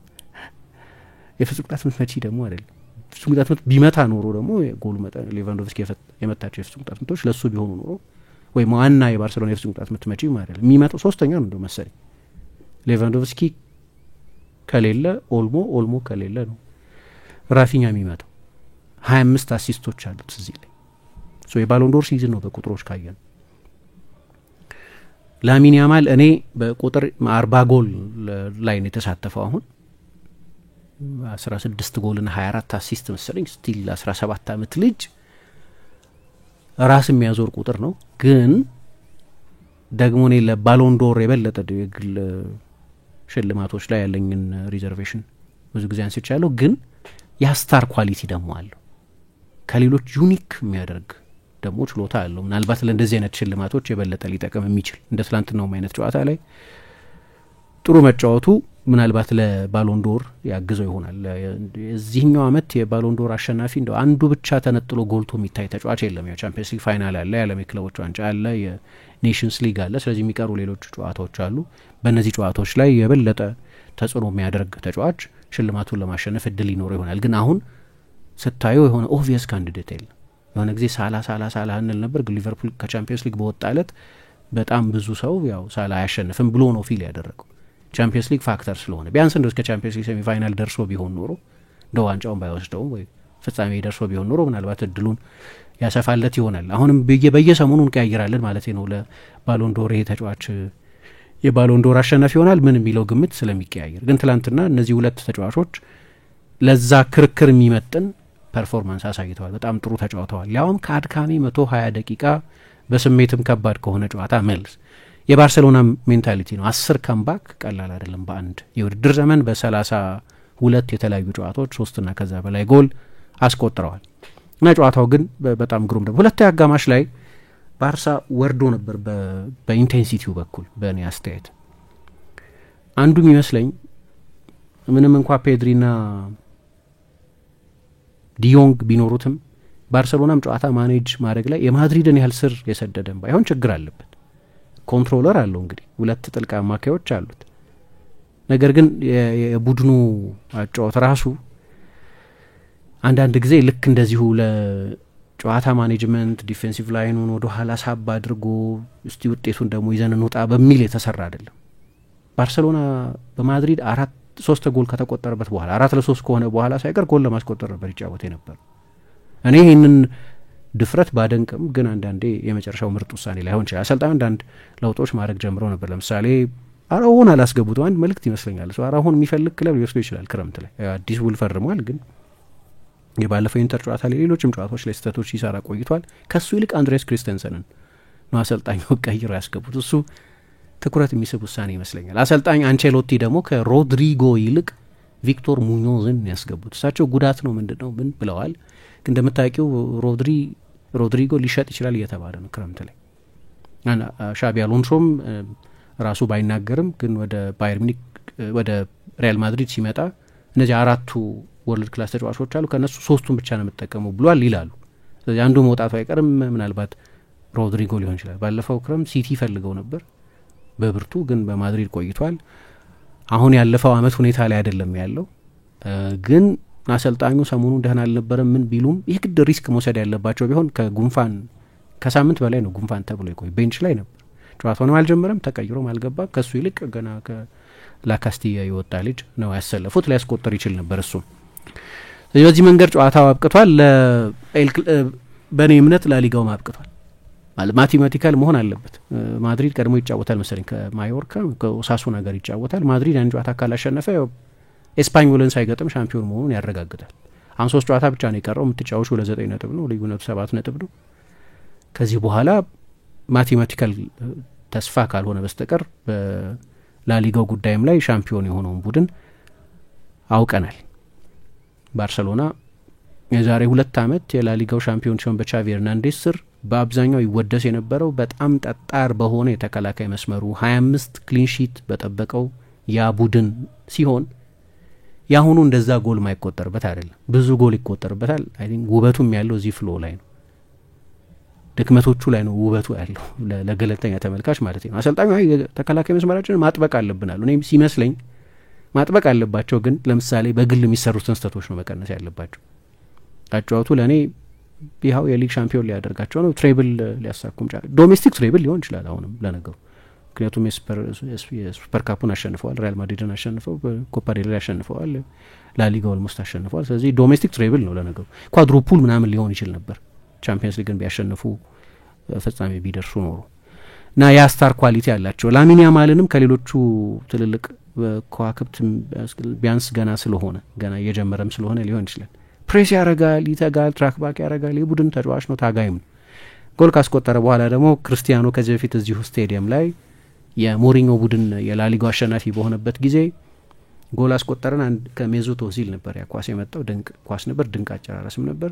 የፍጹም ቅጣት ምት መቺ ደግሞ አይደለም። ፍጹም ቅጣት ምት ቢመታ ኖሮ ደግሞ የጎሉ መጠን ሌቫንዶቭስኪ የመታቸው የፍጹም ቅጣት ምቶች ለሱ ቢሆኑ ኖሮ ወይ ዋና የባርሴሎና የፍጹም ቅጣት ምት መቺ ማለት የሚመጣው ሶስተኛ ነው እንደው መሰለኝ። ሌቫንዶቭስኪ ከሌለ ኦልሞ ከሌለ ነው ራፊኛ የሚመጣው። 25 አሲስቶች አሉት እዚህ ላይ የባሎንዶር ሲዝን ነው በቁጥሮች ካየን። ላሚን ያማል እኔ በቁጥር 40 ጎል ላይ ነው የተሳተፈው። አሁን 16 ጎልና 24 አሲስት መሰለኝ። ስቲል 17 አመት ልጅ ራስ የሚያዞር ቁጥር ነው። ግን ደግሞ እኔ ለባሎንዶር የበለጠ የግል ሽልማቶች ላይ ያለኝን ሪዘርቬሽን ብዙ ጊዜ አንስቻለሁ። ግን የስታር ኳሊቲ ደግሞ አለው። ከሌሎች ዩኒክ የሚያደርግ ደግሞ ችሎታ አለው። ምናልባት ለእንደዚህ አይነት ሽልማቶች የበለጠ ሊጠቀም የሚችል እንደ ትላንትናው አይነት ጨዋታ ላይ ጥሩ መጫወቱ ምናልባት ለባሎንዶር ያግዘው ይሆናል። እዚህኛው አመት የባሎንዶር አሸናፊ እንደው አንዱ ብቻ ተነጥሎ ጎልቶ የሚታይ ተጫዋች የለም። ያው ቻምፒየንስ ሊግ ፋይናል አለ፣ የዓለም የክለቦች ዋንጫ አለ፣ የኔሽንስ ሊግ አለ። ስለዚህ የሚቀሩ ሌሎች ጨዋታዎች አሉ። በእነዚህ ጨዋታዎች ላይ የበለጠ ተጽዕኖ የሚያደርግ ተጫዋች ሽልማቱን ለማሸነፍ እድል ይኖረው ይሆናል። ግን አሁን ስታየው የሆነ ኦብቪየስ ካንዲዴት የለም። የሆነ ጊዜ ሳላ እንል ነበር። ግን ሊቨርፑል ከቻምፒየንስ ሊግ በወጣለት በጣም ብዙ ሰው ያው ሳላ አያሸንፍም ብሎ ነው ፊል ያደረገው። ቻምፒየንስ ሊግ ፋክተር ስለሆነ ቢያንስ እንደው እስከ ቻምፒየንስ ሊግ ሴሚፋይናል ደርሶ ቢሆን ኖሮ እንደው ዋንጫውን ባይወስደውም ወይ ፍጻሜ ደርሶ ቢሆን ኖሮ ምናልባት እድሉን ያሰፋለት ይሆናል። አሁንም በየሰሞኑ እንቀያይራለን ማለት ነው ለባሎንዶር ይሄ ተጫዋች የባሎንዶር አሸናፊ ይሆናል ምን የሚለው ግምት ስለሚቀያየር። ግን ትላንትና እነዚህ ሁለት ተጫዋቾች ለዛ ክርክር የሚመጥን ፐርፎርማንስ አሳይተዋል። በጣም ጥሩ ተጫውተዋል። ያውም ከአድካሚ 120 ደቂቃ በስሜትም ከባድ ከሆነ ጨዋታ መልስ። የባርሴሎና ሜንታሊቲ ነው። 10 ካምባክ ቀላል አይደለም። በአንድ የውድድር ዘመን በ32 የተለያዩ ጨዋታዎች 3 እና ከዛ በላይ ጎል አስቆጥረዋል እና ጨዋታው ግን በጣም ግሩም ነበር። ሁለተኛ አጋማሽ ላይ ባርሳ ወርዶ ነበር በኢንቴንሲቲው በኩል በእኔ አስተያየት። አንዱ የሚመስለኝ ምንም እንኳ ፔድሪና ዲዮንግ ቢኖሩትም ባርሴሎናም ጨዋታ ማኔጅ ማድረግ ላይ የማድሪድን ያህል ስር የሰደደም ባይሆን ችግር አለበት። ኮንትሮለር አለው እንግዲህ 2 ጥልቅ አማካዮች አሉት። ነገር ግን የቡድኑ አጫወት ራሱ አንዳንድ ጊዜ ልክ እንደዚሁ ለጨዋታ ማኔጅመንት ዲፌንሲቭ ላይኑን ወደ ኋላ ሳብ አድርጎ እስቲ ውጤቱን ደግሞ ይዘን እንውጣ በሚል የተሰራ አይደለም። ባርሴሎና በማድሪድ 3 ጎል ከተቆጠረበት በኋላ 4-3 ከሆነ በኋላ ሳይቀር ጎል ለማስቆጠር ነበር ይጫወት ነበር። እኔ ይህንን ድፍረት ባደንቅም ግን አንዳንዴ የመጨረሻው ምርጥ ውሳኔ ላይሆን ይችላል። አሰልጣኝ አንዳንድ ለውጦች ማድረግ ጀምረው ነበር። ለምሳሌ አራሁን አላስገቡት። አንድ መልእክት ይመስለኛል እሱ አራሁን የሚፈልግ ክለብ ሊወስዶ ይችላል። ክረምት ላይ አዲስ ውል ፈርሟል። ግን የባለፈው ኢንተር ጨዋታ ላይ ሌሎችም ጨዋታዎች ላይ ስህተቶች ሲሰራ ቆይቷል። ከሱ ይልቅ አንድሬስ ክሪስተንሰንን ነው አሰልጣኙ ቀይረው ያስገቡት። እሱ ትኩረት የሚስብ ውሳኔ ይመስለኛል። አሰልጣኝ አንቼሎቲ ደግሞ ከሮድሪጎ ይልቅ ቪክቶር ሙኞዝን ያስገቡት። እሳቸው ጉዳት ነው ምንድነው ምን ብለዋል። ግን እንደምታውቂው ሮድሪጎ ሊሸጥ ይችላል እየተባለ ነው ክረምት ላይ። ሻቢ አሎንሶም ራሱ ባይናገርም ግን ወደ ባየር ሙኒክ ወደ ሪያል ማድሪድ ሲመጣ እነዚህ 4ቱ ወርልድ ክላስ ተጫዋቾች አሉ፣ ከነሱ 3ቱን ብቻ ነው የምጠቀመው ብሏል ይላሉ። ስለዚህ አንዱ መውጣቱ አይቀርም። ምናልባት ሮድሪጎ ሊሆን ይችላል። ባለፈው ክረምት ሲቲ ፈልገው ነበር በብርቱ፣ ግን በማድሪድ ቆይቷል። አሁን ያለፈው አመት ሁኔታ ላይ አይደለም ያለው። ግን አሰልጣኙ ሰሞኑን ደህና አልነበረም ምን ቢሉም ይህ ግድ ሪስክ መውሰድ ያለባቸው ቢሆን ከጉንፋን ከሳምንት በላይ ነው ጉንፋን ተብሎ ይቆይ ቤንች ላይ ነበር። ጨዋታውንም አልጀመረም፣ ተቀይሮም አልገባም። ከሱ ይልቅ ገና ከላካስቲያ የወጣ ልጅ ነው ያሰለፉት። ሊያስቆጥር ይችል ነበር እሱ። በዚህ መንገድ ጨዋታው አብቅቷል። በእኔ እምነት ላሊጋውም አብቅቷል። ማለት ማቴማቲካል መሆን አለበት። ማድሪድ ቀድሞ ይጫወታል መሰለኝ ከማዮርካ ከኦሳሱና ጋር ይጫወታል። ማድሪድ ያን ጨዋታ ካላሸነፈ ኤስፓኞልን ሳይገጥም ሻምፒዮን መሆኑን ያረጋግጣል። አሁን 3 ጨዋታ ብቻ ነው የቀረው። የምትጫወቹ ለ9 ነጥብ ነው፣ ልዩነቱ 7 ነጥብ ነው። ከዚህ በኋላ ማቴማቲካል ተስፋ ካልሆነ በስተቀር በላሊጋው ጉዳይም ላይ ሻምፒዮን የሆነውን ቡድን አውቀናል። ባርሰሎና የዛሬ 2 ዓመት የላሊጋው ሻምፒዮን ሲሆን በቻቪ ሄርናንዴዝ ስር በአብዛኛው ይወደስ የነበረው በጣም ጠጣር በሆነ የተከላካይ መስመሩ 25 ክሊንሺት በጠበቀው ያ ቡድን ሲሆን ያሁኑ እንደዛ ጎል ማይቆጠርበት አይደለም። ብዙ ጎል ይቆጠርበታል። አይ ቲንክ ውበቱም ያለው እዚህ ፍሎ ላይ ነው፣ ድክመቶቹ ላይ ነው ውበቱ ያለው ለገለልተኛ ተመልካች ማለት ነው። አሰልጣኙ ተከላካይ መስመራችንን ማጥበቅ አለብናል እኔም ሲመስለኝ ማጥበቅ አለባቸው። ግን ለምሳሌ በግል የሚሰሩትን ስህተቶች ነው መቀነስ ያለባቸው። አጫዋቱ ለእኔ ይኸው የሊግ ሻምፒዮን ሊያደርጋቸው ነው። ትሬብል ሊያሳኩም ይችላል። ዶሜስቲክ ትሬብል ሊሆን ይችላል አሁንም ለነገሩ። ምክንያቱም የሱፐር ካፑን አሸንፈዋል፣ ሪያል ማድሪድን አሸንፈው፣ ኮፓ ዴል ሬይ አሸንፈዋል፣ ላሊጋ ኦልሞስት አሸንፈዋል። ስለዚህ ዶሜስቲክ ትሬብል ነው ለነገሩ። ኳድሩፑል ምናምን ሊሆን ይችል ነበር ቻምፒየንስ ሊግን ቢያሸንፉ ፍጻሜ ቢደርሱ ኖሮ እና ያ ስታር ኳሊቲ አላቸው። ላሚን ያማልንም ከሌሎቹ ትልልቅ ከዋክብት ቢያንስ ገና ስለሆነ ገና እየጀመረም ስለሆነ ሊሆን ይችላል። ፕሬስ ያረጋል፣ ይተጋል፣ ትራክ ባክ ያረጋል። የቡድን ተጫዋች ነው፣ ታጋይም ነው። ጎል ካስቆጠረ በኋላ ደግሞ ክርስቲያኖ ከዚህ በፊት እዚሁ ስቴዲየም ላይ የሞሪኞ ቡድን የላሊጋው አሸናፊ በሆነበት ጊዜ ጎል አስቆጠረን። አንድ ከሜዙት ኦዚል ነበር ያ ኳስ የመጣው። ድንቅ ኳስ ነበር፣ ድንቅ አጨራረስም ነበር።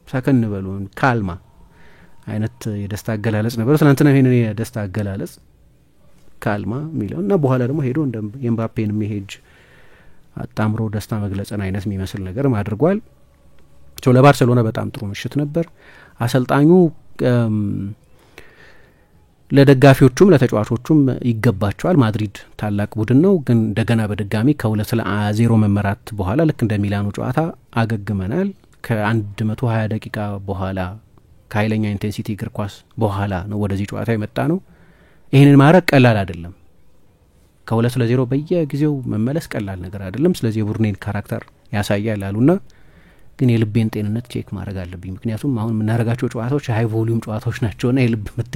ሰከን በሉ ካልማ አይነት የደስታ አገላለጽ ነበር። ትናንትና ይሄንን የደስታ አገላለጽ ካልማ የሚለው እና በኋላ ደግሞ ሄዶ እንደ ኤምባፔን የሚሄጅ አጣምሮ ደስታ መግለጽን አይነት የሚመስል ነገር አድርጓል። ለባርሴሎና በጣም ጥሩ ምሽት ነበር። አሰልጣኙ ለደጋፊዎቹም ለተጫዋቾቹም ይገባቸዋል። ማድሪድ ታላቅ ቡድን ነው፣ ግን እንደገና በድጋሚ ከ2-0 መመራት በኋላ ልክ እንደ ሚላኑ ጨዋታ አገግመናል። ከ120 ደቂቃ በኋላ ከኃይለኛ ኢንቴንሲቲ እግር ኳስ በኋላ ነው ወደዚህ ጨዋታ የመጣ ነው። ይህንን ማድረግ ቀላል አይደለም። ከ2-0 በየጊዜው መመለስ ቀላል ነገር አይደለም። ስለዚህ የቡድኔን ካራክተር ያሳያል አሉና ግን የልቤን ጤንነት ቼክ ማድረግ አለብኝ፣ ምክንያቱም አሁን የምናደርጋቸው ጨዋታዎች ሀይ ቮሊዩም ጨዋታዎች ናቸውና የልብ ምቴ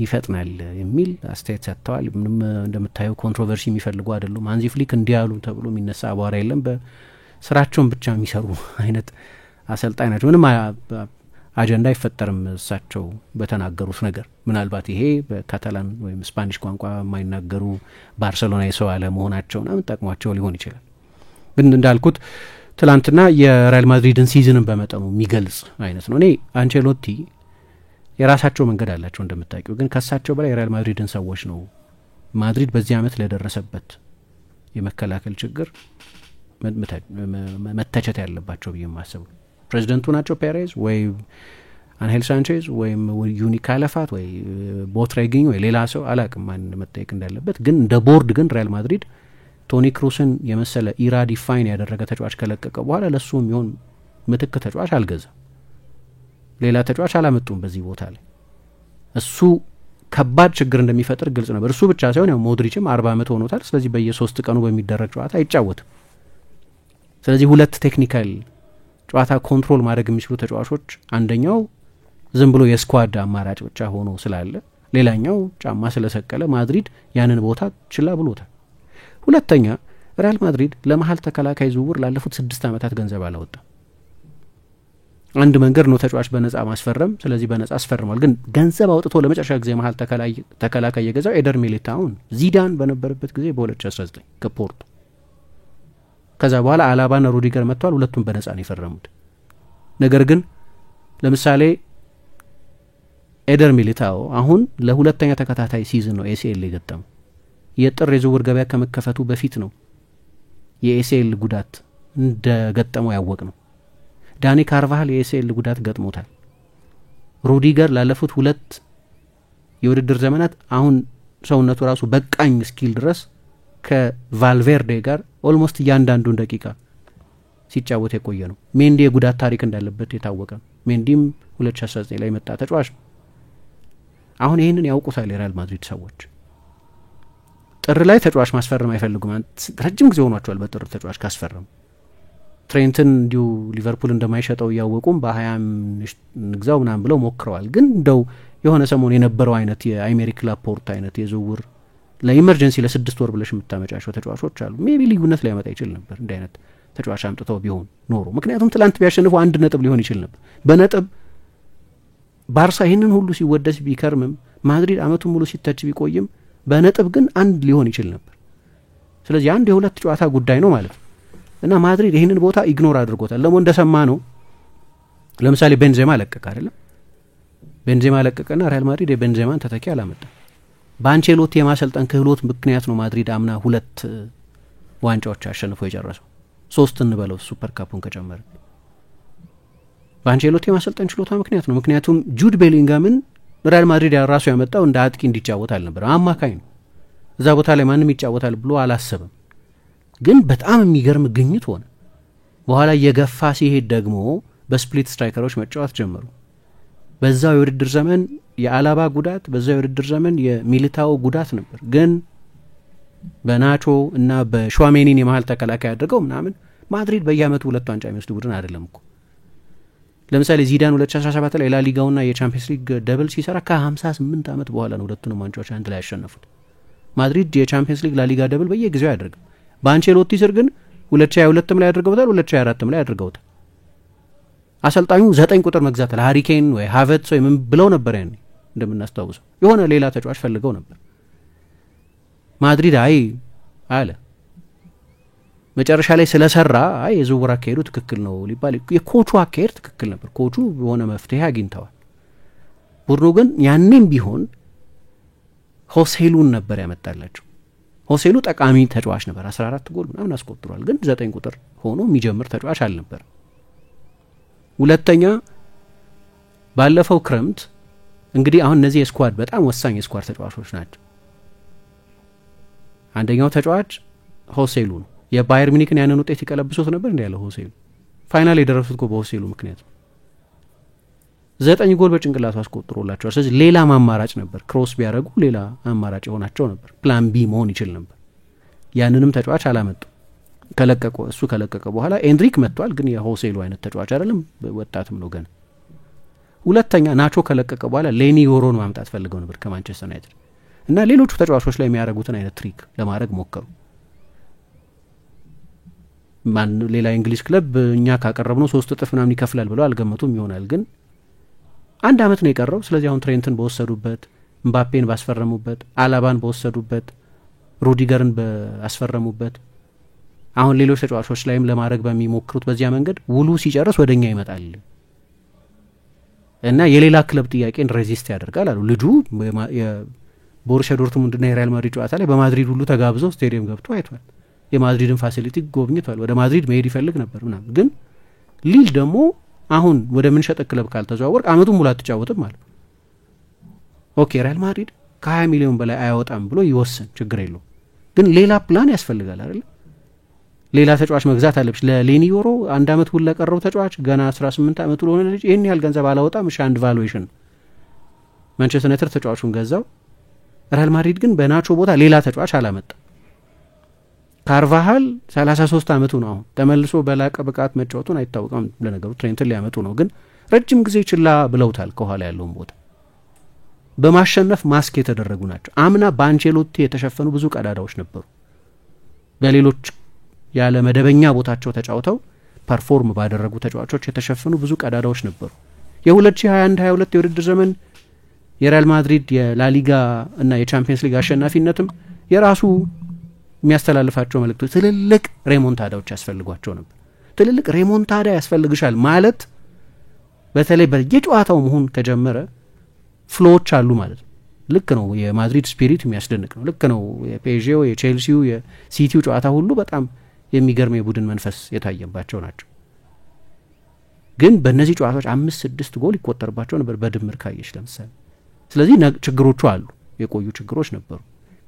ይፈጥናል የሚል አስተያየት ሰጥተዋል። ምንም እንደምታየው ኮንትሮቨርሲ የሚፈልጉ አይደሉም። ሃንዚ ፍሊክ እንዲህ ያሉ ተብሎ የሚነሳ አቧራ የለም። በስራቸውን ብቻ የሚሰሩ አይነት አሰልጣኝ ናቸው። ምንም አጀንዳ አይፈጠርም እሳቸው በተናገሩት ነገር። ምናልባት ይሄ በካታላን ወይም ስፓኒሽ ቋንቋ የማይናገሩ ባርሰሎና የሰው አለ መሆናቸውና ምን ጠቅሟቸው ሊሆን ይችላል። ግን እንዳልኩት ትላንትና የሪያል ማድሪድን ሲዝንን በመጠኑ የሚገልጽ አይነት ነው። እኔ አንቸሎቲ የራሳቸው መንገድ አላቸው እንደምታውቂው፣ ግን ከሳቸው በላይ የሪያል ማድሪድን ሰዎች ነው ማድሪድ በዚህ ዓመት ለደረሰበት የመከላከል ችግር መተቸት ያለባቸው ብዬ ማሰቡ። ፕሬዚደንቱ ናቸው ፔሬዝ ወይ አንሄል ሳንቼዝ ወይም ዩኒ ካለፋት ወይ ቦትሬጊኝ ወይ ሌላ ሰው አላቅም ማን መጠየቅ እንዳለበት። ግን እንደ ቦርድ ግን ሪያል ማድሪድ ቶኒ ክሩስን የመሰለ ኢራ ዲፋይን ያደረገ ተጫዋች ከለቀቀ በኋላ ለሱ የሚሆን ምትክ ተጫዋች አልገዛም። ሌላ ተጫዋች አላመጡም በዚህ ቦታ ላይ። እሱ ከባድ ችግር እንደሚፈጥር ግልጽ ነበር። እሱ ብቻ ሳይሆን ያው ሞድሪችም 40 ዓመት ሆኖታል። ስለዚህ በየ3 ቀኑ በሚደረግ ጨዋታ አይጫወትም። ስለዚህ ሁለት ቴክኒካል ጨዋታ ኮንትሮል ማድረግ የሚችሉ ተጫዋቾች፣ አንደኛው ዝም ብሎ የስኳድ አማራጭ ብቻ ሆኖ ስላለ፣ ሌላኛው ጫማ ስለሰቀለ ማድሪድ ያንን ቦታ ችላ ብሎታል። ሁለተኛ ሪያል ማድሪድ ለመሀል ተከላካይ ዝውውር ላለፉት 6 ዓመታት ገንዘብ አላወጣም። አንድ መንገድ ነው ተጫዋች በነጻ ማስፈረም። ስለዚህ በነጻ አስፈርሟል። ግን ገንዘብ አውጥቶ ለመጨረሻ ጊዜ መሀል ተከላካይ የገዛው ኤደር ሚሊታውን ዚዳን በነበረበት ጊዜ በ2019 ከፖርቶ። ከዛ በኋላ አላባና ሩዲገር መጥተዋል። ሁለቱም በነጻ ነው የፈረሙት። ነገር ግን ለምሳሌ ኤደር ሚሊታው አሁን ለሁለተኛ ተከታታይ ሲዝን ነው ኤሲኤል የገጠመው። የጥር የዝውውር ገበያ ከመከፈቱ በፊት ነው የኤሲኤል ጉዳት እንደገጠመው ያወቅ ነው። ዳኒ ካርቫሃል የኤሲኤል ጉዳት ገጥሞታል። ሩዲገር ላለፉት 2 የውድድር ዘመናት አሁን ሰውነቱ ራሱ በቃኝ ስኪል ድረስ ከቫልቬርዴ ጋር ኦልሞስት እያንዳንዱን ደቂቃ ሲጫወት የቆየ ነው። ሜንዲ የጉዳት ታሪክ እንዳለበት የታወቀ ነው። ሜንዲም 2019 ላይ መጣ ተጫዋች ነው። አሁን ይህንን ያውቁታል የሪያል ማድሪድ ሰዎች። ጥር ላይ ተጫዋች ማስፈረም አይፈልጉም። ረጅም ጊዜ ሆኗቸዋል በጥር ተጫዋች ካስፈረሙ። ትሬንትን እንዲሁ ሊቨርፑል እንደማይሸጠው እያወቁም በ20 ንግዛው ምናምን ብለው ሞክረዋል። ግን እንደው የሆነ ሰሞን የነበረው አይነት የአይሜሪክ ላፖርት አይነት የዝውውር ለኢመርጀንሲ ለ6 ወር ብለሽ የምታመጫቸው ተጫዋቾች አሉ። ሜቢ ልዩነት ሊያመጣ ይችል ነበር እንዲህ አይነት ተጫዋች አምጥተው ቢሆን ኖሮ። ምክንያቱም ትላንት ቢያሸንፉ 1 ነጥብ ሊሆን ይችል ነበር። በነጥብ ባርሳ ይህንን ሁሉ ሲወደስ ቢከርምም ማድሪድ አመቱን ሙሉ ሲተች ቢቆይም በነጥብ ግን 1 ሊሆን ይችል ነበር። ስለዚህ አንድ የሁለት ጨዋታ ጉዳይ ነው ማለት ነው። እና ማድሪድ ይህንን ቦታ ኢግኖር አድርጎታል። ለሞ እንደሰማ ነው ለምሳሌ ቤንዜማ ለቀቀ አይደለም። ቤንዜማ ለቀቀና ሪያል ማድሪድ የቤንዜማን ተተኪ አላመጣም። በአንቸሎቲ የማሰልጠን ክህሎት ምክንያት ነው ማድሪድ አምና 2 ዋንጫዎች አሸንፎ የጨረሰው። 3 እንበለው ሱፐር ካፑን ከጨመረ በአንቸሎቲ የማሰልጠን ችሎታ ምክንያት ነው። ምክንያቱም ጁድ ቤሊንጋምን ሪያል ማድሪድ ራሱ ያመጣው እንደ አጥቂ እንዲጫወት አልነበር፣ አማካኝ ነው። እዛ ቦታ ላይ ማንም ይጫወታል ብሎ አላሰበም። ግን በጣም የሚገርም ግኝት ሆነ። በኋላ እየገፋ ሲሄድ ደግሞ በስፕሊት ስትራይከሮች መጫወት ጀመሩ። በዛው የውድድር ዘመን የአላባ ጉዳት፣ በዛው የውድድር ዘመን የሚሊታው ጉዳት ነበር። ግን በናቾ እና በሹዋሜኒን የመሀል ተከላካይ አድርገው ምናምን ማድሪድ በየአመቱ 2 ዋንጫ የሚወስድ ቡድን አይደለም እኮ። ለምሳሌ ዚዳን 2017 ላይ ላሊጋውና የቻምፒየንስ ሊግ ደብል ሲሰራ ከ58 ዓመት በኋላ ነው ሁለቱንም ዋንጫዎች አንድ ላይ ያሸነፉት። ማድሪድ የቻምፒየንስ ሊግ ላሊጋ ደብል በየጊዜው ያደርጋል። በአንቸሎቲ ስር ግን 2022 ላይ ያደርገውታል፣ 2024 ላይ ያደርገውታል። አሰልጣኙ 9 ቁጥር መግዛት ለሃሪኬን ወይ ሃቨርትዝ ወይ ምን ብለው ነበር ያኔ እንደምናስታውሰው። የሆነ ሌላ ተጫዋች ፈልገው ነበር። ማድሪድ አይ አለ። መጨረሻ ላይ ስለሰራ አይ የዝውውር አካሄዱ ትክክል ነው ሊባል፣ የኮቹ አካሄድ ትክክል ነበር። ኮቹ የሆነ መፍትሄ አግኝተዋል። ቡድኑ ግን ያኔም ቢሆን ሆሴሉን ነበር ያመጣላቸው። ሆሴሉ ጠቃሚ ተጫዋች ነበር። 14 ጎል ምናምን አስቆጥሯል። ግን 9 ቁጥር ሆኖ የሚጀምር ተጫዋች አልነበር። ሁለተኛ ባለፈው ክረምት እንግዲህ አሁን እነዚህ የስኳድ በጣም ወሳኝ የስኳድ ተጫዋቾች ናቸው። አንደኛው ተጫዋች ሆሴሉ ነው። የባየር ሚኒክን ያንን ውጤት ይቀለብሱት ነበር እንደ ያለው ሆሴሉ ፋይናል የደረሱት እኮ በሆሴሉ ምክንያት 9 ጎል በጭንቅላቱ አስቆጥሮላቸዋል። ስለዚህ ሌላ አማራጭ ነበር። ክሮስ ቢያደርጉ ሌላ አማራጭ የሆናቸው ነበር። ፕላን ቢ መሆን ይችል ነበር። ያንንም ተጫዋች አላመጡ። እሱ ከለቀቀ በኋላ ኤንድሪክ መጥቷል። ግን የሆሴሉ አይነት ተጫዋች አይደለም፣ ወጣትም ነው ገና። ሁለተኛ ናቾ ከለቀቀ በኋላ ሌኒ ዮሮን ማምጣት ፈልገው ነበር ከማንቸስተር ዩናይትድ እና ሌሎቹ ተጫዋቾች ላይ የሚያደርጉትን አይነት ትሪክ ለማድረግ ሞከሩ። ሌላ እንግሊዝ ክለብ እኛ ካቀረብነው 3 እጥፍ ምናምን ይከፍላል ብለው አልገመቱም ይሆናል። ግን አንድ አመት ነው የቀረው። ስለዚህ አሁን ትሬንትን በወሰዱበት፣ ምባፔን ባስፈረሙበት፣ አላባን በወሰዱበት፣ ሩዲገርን ባስፈረሙበት፣ አሁን ሌሎች ተጫዋቾች ላይም ለማድረግ በሚሞክሩት በዚያ መንገድ ውሉ ሲጨርስ ወደኛ ይመጣል እና የሌላ ክለብ ጥያቄን ሬዚስት ያደርጋል አሉ። ልጁ የቦሩሲያ ዶርትሙንድና የሪያል ማድሪድ ጨዋታ ላይ በማድሪድ ሁሉ ተጋብዞ ስቴዲየም ገብቶ አይቷል። የማድሪድን ፋሲሊቲ ጎብኝቷል። ወደ ማድሪድ መሄድ ይፈልግ ነበር ምናምን። ግን ሊል ደግሞ አሁን ወደ ምንሸጥ ክለብ ካልተዘዋወርክ አመቱን ሙሉ አትጫወትም ማለት ኦኬ፣ ሪያል ማድሪድ ከ20 ሚሊዮን በላይ አያወጣም ብሎ ይወስን፣ ችግር የለው። ግን ሌላ ፕላን ያስፈልጋል አይደል? ሌላ ተጫዋች መግዛት አለብሽ። ለሌኒ ዮሮ አንድ አመት ውል ለቀረው ተጫዋች ገና 18 አመቱ ለሆነ ልጅ ይህን ያህል ገንዘብ አላወጣም። እሺ አንድ ቫሉዌሽን ማንቸስተር ዩናይትድ ተጫዋቹን ገዛው። ሪያል ማድሪድ ግን በናቾ ቦታ ሌላ ተጫዋች አላመጣም። ካርቫሃል 33 አመቱ ነው። አሁን ተመልሶ በላቀ ብቃት መጫወቱን አይታወቅም። ለነገሩ ትሬንትን ሊያመጡ ነው፣ ግን ረጅም ጊዜ ችላ ብለውታል። ከኋላ ያለውን ቦታ በማሸነፍ ማስክ የተደረጉ ናቸው። አምና በአንቼሎቲ የተሸፈኑ ብዙ ቀዳዳዎች ነበሩ። በሌሎች ያለ መደበኛ ቦታቸው ተጫውተው ፐርፎርም ባደረጉ ተጫዋቾች የተሸፈኑ ብዙ ቀዳዳዎች ነበሩ። የ2021-22 የውድድር ዘመን የሪያል ማድሪድ የላሊጋ እና የቻምፒየንስ ሊግ አሸናፊነትም የራሱ የሚያስተላልፋቸው መልእክቶች ትልልቅ ሬሞንታዳዎች ያስፈልጓቸው ነበር። ትልልቅ ሬሞንታዳ ያስፈልግሻል ማለት በተለይ በየጨዋታው መሆን ከጀመረ ፍሎዎች አሉ ማለት ነው። ልክ ነው። የማድሪድ ስፒሪት የሚያስደንቅ ነው። ልክ ነው። የፔዤው፣ የቼልሲው፣ የሲቲው ጨዋታ ሁሉ በጣም የሚገርም የቡድን መንፈስ የታየባቸው ናቸው። ግን በእነዚህ ጨዋታዎች 5-6 ጎል ይቆጠርባቸው ነበር በድምር ካየሽ ለምሳሌ። ስለዚህ ችግሮቹ አሉ፣ የቆዩ ችግሮች ነበሩ።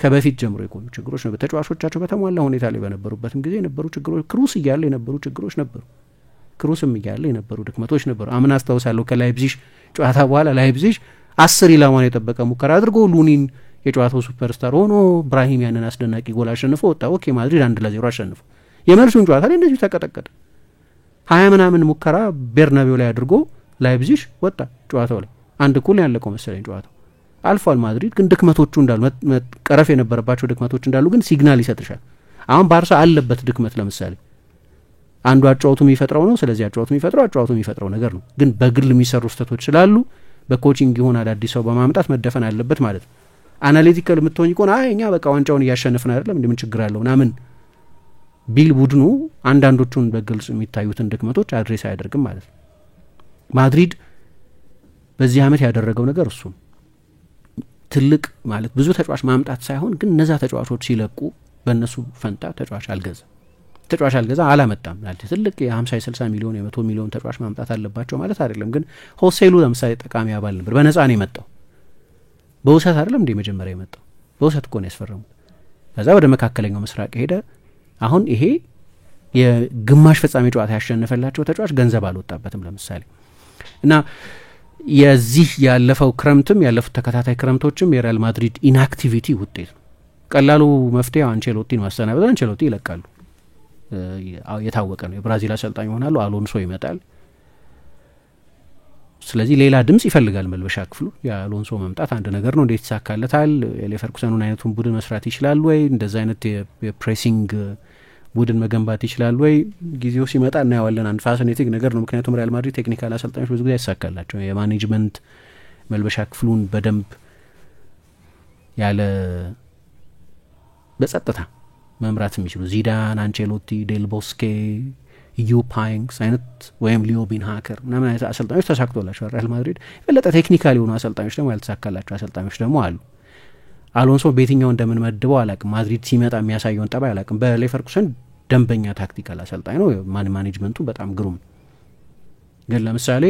ከበፊት ጀምሮ የቆዩ ችግሮች ነበሩ። ተጫዋቾቻቸው በተሟላ ሁኔታ ላይ በነበሩበትም ጊዜ የነበሩ ችግሮች፣ ክሩስ እያለ የነበሩ ችግሮች ነበሩ። ክሩስም እያለ የነበሩ ድክመቶች ነበሩ። አምና አስታውሳለሁ ከላይፕዚግ ጨዋታ በኋላ ላይፕዚግ 10 ኢላማን የጠበቀ ሙከራ አድርጎ ሉኒን የጨዋታው ሱፐርስታር ሆኖ ብራሂም ያንን አስደናቂ ጎል አሸንፎ ወጣ። ኦኬ ማድሪድ 1-0 አሸንፎ የመልሱን ጨዋታ ላይ እንደዚሁ ተቀጠቀጠ። 20 ምናምን ሙከራ ቤርናቤው ላይ አድርጎ ላይፕዚግ ወጣ ጨዋታው ላይ 1-1 ያለቀው መሰለኝ ጨዋታው። አልፏል። ማድሪድ ግን ድክመቶቹ እንዳሉ መቀረፍ የነበረባቸው ድክመቶች እንዳሉ ግን ሲግናል ይሰጥሻል። አሁን ባርሳ አለበት ድክመት። ለምሳሌ አንዱ አጫወቱ የሚፈጥረው ነው። ስለዚህ አጫወቱ የሚፈጥረው ነገር ነው። ግን በግል የሚሰሩ ስህተቶች ስላሉ በኮቺንግ ይሆን አዳዲስ ሰው በማምጣት መደፈን አለበት ማለት ነው። አናሊቲካል የምትሆኝ ከሆነ እኛ በቃ ዋንጫውን እያሸነፍን አይደለም እንደምን ችግር አለው ምናምን ቢል ቡድኑ አንዳንዶቹን በግልጽ የሚታዩትን ድክመቶች አድሬስ አያደርግም ማለት ነው። ማድሪድ በዚህ አመት ያደረገው ነገር እሱ ትልቅ ማለት ብዙ ተጫዋች ማምጣት ሳይሆን ግን እነዛ ተጫዋቾች ሲለቁ በእነሱ ፈንታ ተጫዋች አልገዛ አላመጣም ማለት ትልቅ የ50-60 ሚሊዮን የ100 ሚሊዮን ተጫዋች ማምጣት አለባቸው ማለት አይደለም። ግን ሆሴሉ ለምሳሌ ጠቃሚ አባል ነበር። በነፃ ነው የመጣው። በውሰት አይደለም እንደ መጀመሪያ የመጣው በውሰት እኮ ነው ያስፈረሙት። ከዛ ወደ መካከለኛው ምስራቅ ሄደ። አሁን ይሄ የግማሽ ፍጻሜ ጨዋታ ያሸነፈላቸው ተጫዋች ገንዘብ አልወጣበትም ለምሳሌ። እና የዚህ ያለፈው ክረምትም ያለፉት ተከታታይ ክረምቶችም የሪያል ማድሪድ ኢንአክቲቪቲ ውጤት ነው። ቀላሉ መፍትሄ አንቼሎቲን ማሰናበት። አንቼሎቲ ይለቃሉ፣ የታወቀ ነው። የብራዚል አሰልጣኝ ይሆናሉ። አሎንሶ ይመጣል። ስለዚህ ሌላ ድምጽ ይፈልጋል መልበሻ ክፍሉ። የአሎንሶ መምጣት አንድ ነገር ነው። እንዴት ይሳካለታል? የሌቨርኩሰኑን አይነቱን ቡድን መስራት ይችላል ወይ? እንደዛ አይነት የፕሬሲንግ ቡድን መገንባት ይችላል ወይ? ጊዜው ሲመጣ እናየዋለን። አንድ ፋሲኔቲንግ ነገር ነው። ምክንያቱም ሪያል ማድሪድ ቴክኒካል አሰልጣኞች ብዙ ጊዜ አይሳካላቸው። የማኔጅመንት መልበሻ ክፍሉን በደንብ ያለ በጸጥታ መምራት የሚችሉ ዚዳን፣ አንቼሎቲ፣ ዴል ቦስኬ፣ ዩፓይንግስ አይነት ወይም ሊዮ ቢንሃከር ምናምን አይነት አሰልጣኞች ተሳክቶላቸዋል። ሪያል ማድሪድ የበለጠ ቴክኒካል የሆኑ አሰልጣኞች ደግሞ ያልተሳካላቸው አሰልጣኞች ደግሞ አሉ። አሎንሶ በየትኛው እንደምንመድበው አላቅም። ማድሪድ ሲመጣ የሚያሳየውን ጠባይ አላቅም። በሌቨርኩሰን ደንበኛ ታክቲካል አሰልጣኝ ነው። ማኔጅመንቱ በጣም ግሩም። ግን ለምሳሌ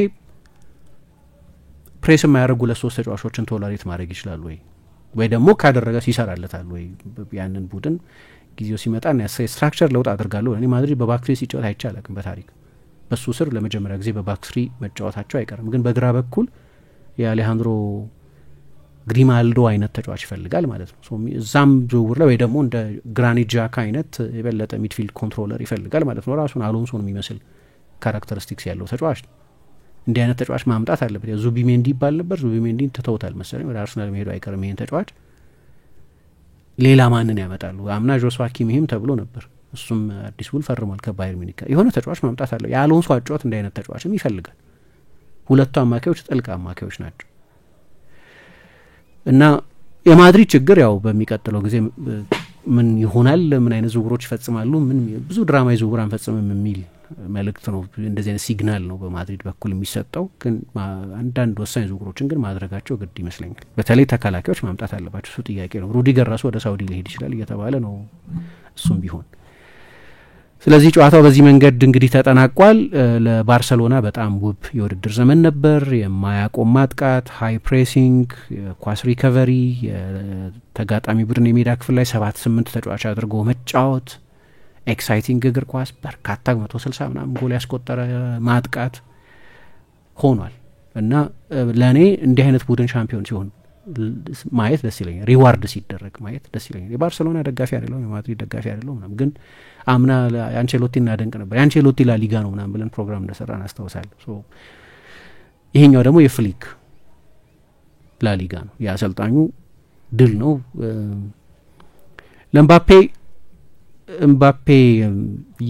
ፕሬስ የማያደርጉ 2-3 ተጫዋቾችን ቶለሬት ማድረግ ይችላል ወይ ደግሞ ካደረገ ይሰራለታል ወይ? ያንን ቡድን ጊዜው ሲመጣ ስትራክቸር ለውጥ አድርጋለሁ። እኔ ማድሪድ በባክስሪ ሲጫወት አይቼ አላቅም በታሪክ። በሱ ስር ለመጀመሪያ ጊዜ በባክስሪ መጫወታቸው አይቀርም። ግን በግራ በኩል የአሌሃንድሮ ግሪማልዶ አይነት ተጫዋች ይፈልጋል ማለት ነው። እዛም ዝውውር ላይ ወይ ደግሞ እንደ ግራኒት ጃካ አይነት የበለጠ ሚድፊልድ ኮንትሮለር ይፈልጋል ማለት ነው። ራሱን አሎንሶን የሚመስል ካራክተሪስቲክስ ያለው ተጫዋች ነው። እንዲህ አይነት ተጫዋች ማምጣት አለበት። ዙቢሜንዲ ይባል ነበር። ዙቢሜንዲን ትተውታል መሰለኝ። ወደ አርሰናል መሄዱ አይቀርም። ይሄን ተጫዋች ሌላ ማንን ያመጣሉ? አምና ጆስዋ ኪሚህም ተብሎ ነበር። እሱም አዲስ ውል ፈርሟል ከባየር ሚኒክ። የሆነ ተጫዋች ማምጣት አለ። የአሎንሶ አጫወት እንዲህ አይነት ተጫዋችም ይፈልጋል። ሁለቱ አማካዮች ጥልቅ አማካዮች ናቸው እና የማድሪድ ችግር ያው በሚቀጥለው ጊዜ ምን ይሆናል ምን አይነት ዝውውሮች ይፈጽማሉ ምን ብዙ ድራማዊ ዝውውር አንፈጽምም የሚል መልእክት ነው እንደዚህ አይነት ሲግናል ነው በማድሪድ በኩል የሚሰጠው ግን አንዳንድ ወሳኝ ዝውውሮችን ግን ማድረጋቸው ግድ ይመስለኛል በተለይ ተከላካዮች ማምጣት አለባቸው እሱ ጥያቄ ነው ሩዲገር ራሱ ወደ ሳውዲ ሊሄድ ይችላል እየተባለ ነው እሱም ቢሆን ስለዚህ ጨዋታው በዚህ መንገድ እንግዲህ ተጠናቋል ለባርሰሎና በጣም ውብ የውድድር ዘመን ነበር የማያቆም ማጥቃት ሃይ ፕሬሲንግ ኳስ ሪከቨሪ ተጋጣሚ ቡድን የሜዳ ክፍል ላይ 7-8 ተጫዋች አድርጎ መጫወት ኤክሳይቲንግ እግር ኳስ በርካታ 160 ምናምን ጎል ያስቆጠረ ማጥቃት ሆኗል እና ለኔ እንዲህ አይነት ቡድን ሻምፒዮን ሲሆን ማየት ደስ ይለኛል ሪዋርድ ሲደረግ ማየት ደስ ይለኛል የባርሰሎና ደጋፊ አይደለም የማድሪድ ደጋፊ አይደለም ምናምን ግን አምና አንቸሎቲ እናደንቅ ነበር አንቸሎቲ ላሊጋ ነው ምናምን ብለን ፕሮግራም እንደሰራን አስታውሳለሁ ሶ ይሄኛው ደግሞ የፍሊክ ላሊጋ ነው የአሰልጣኙ ድል ነው ለምባፔ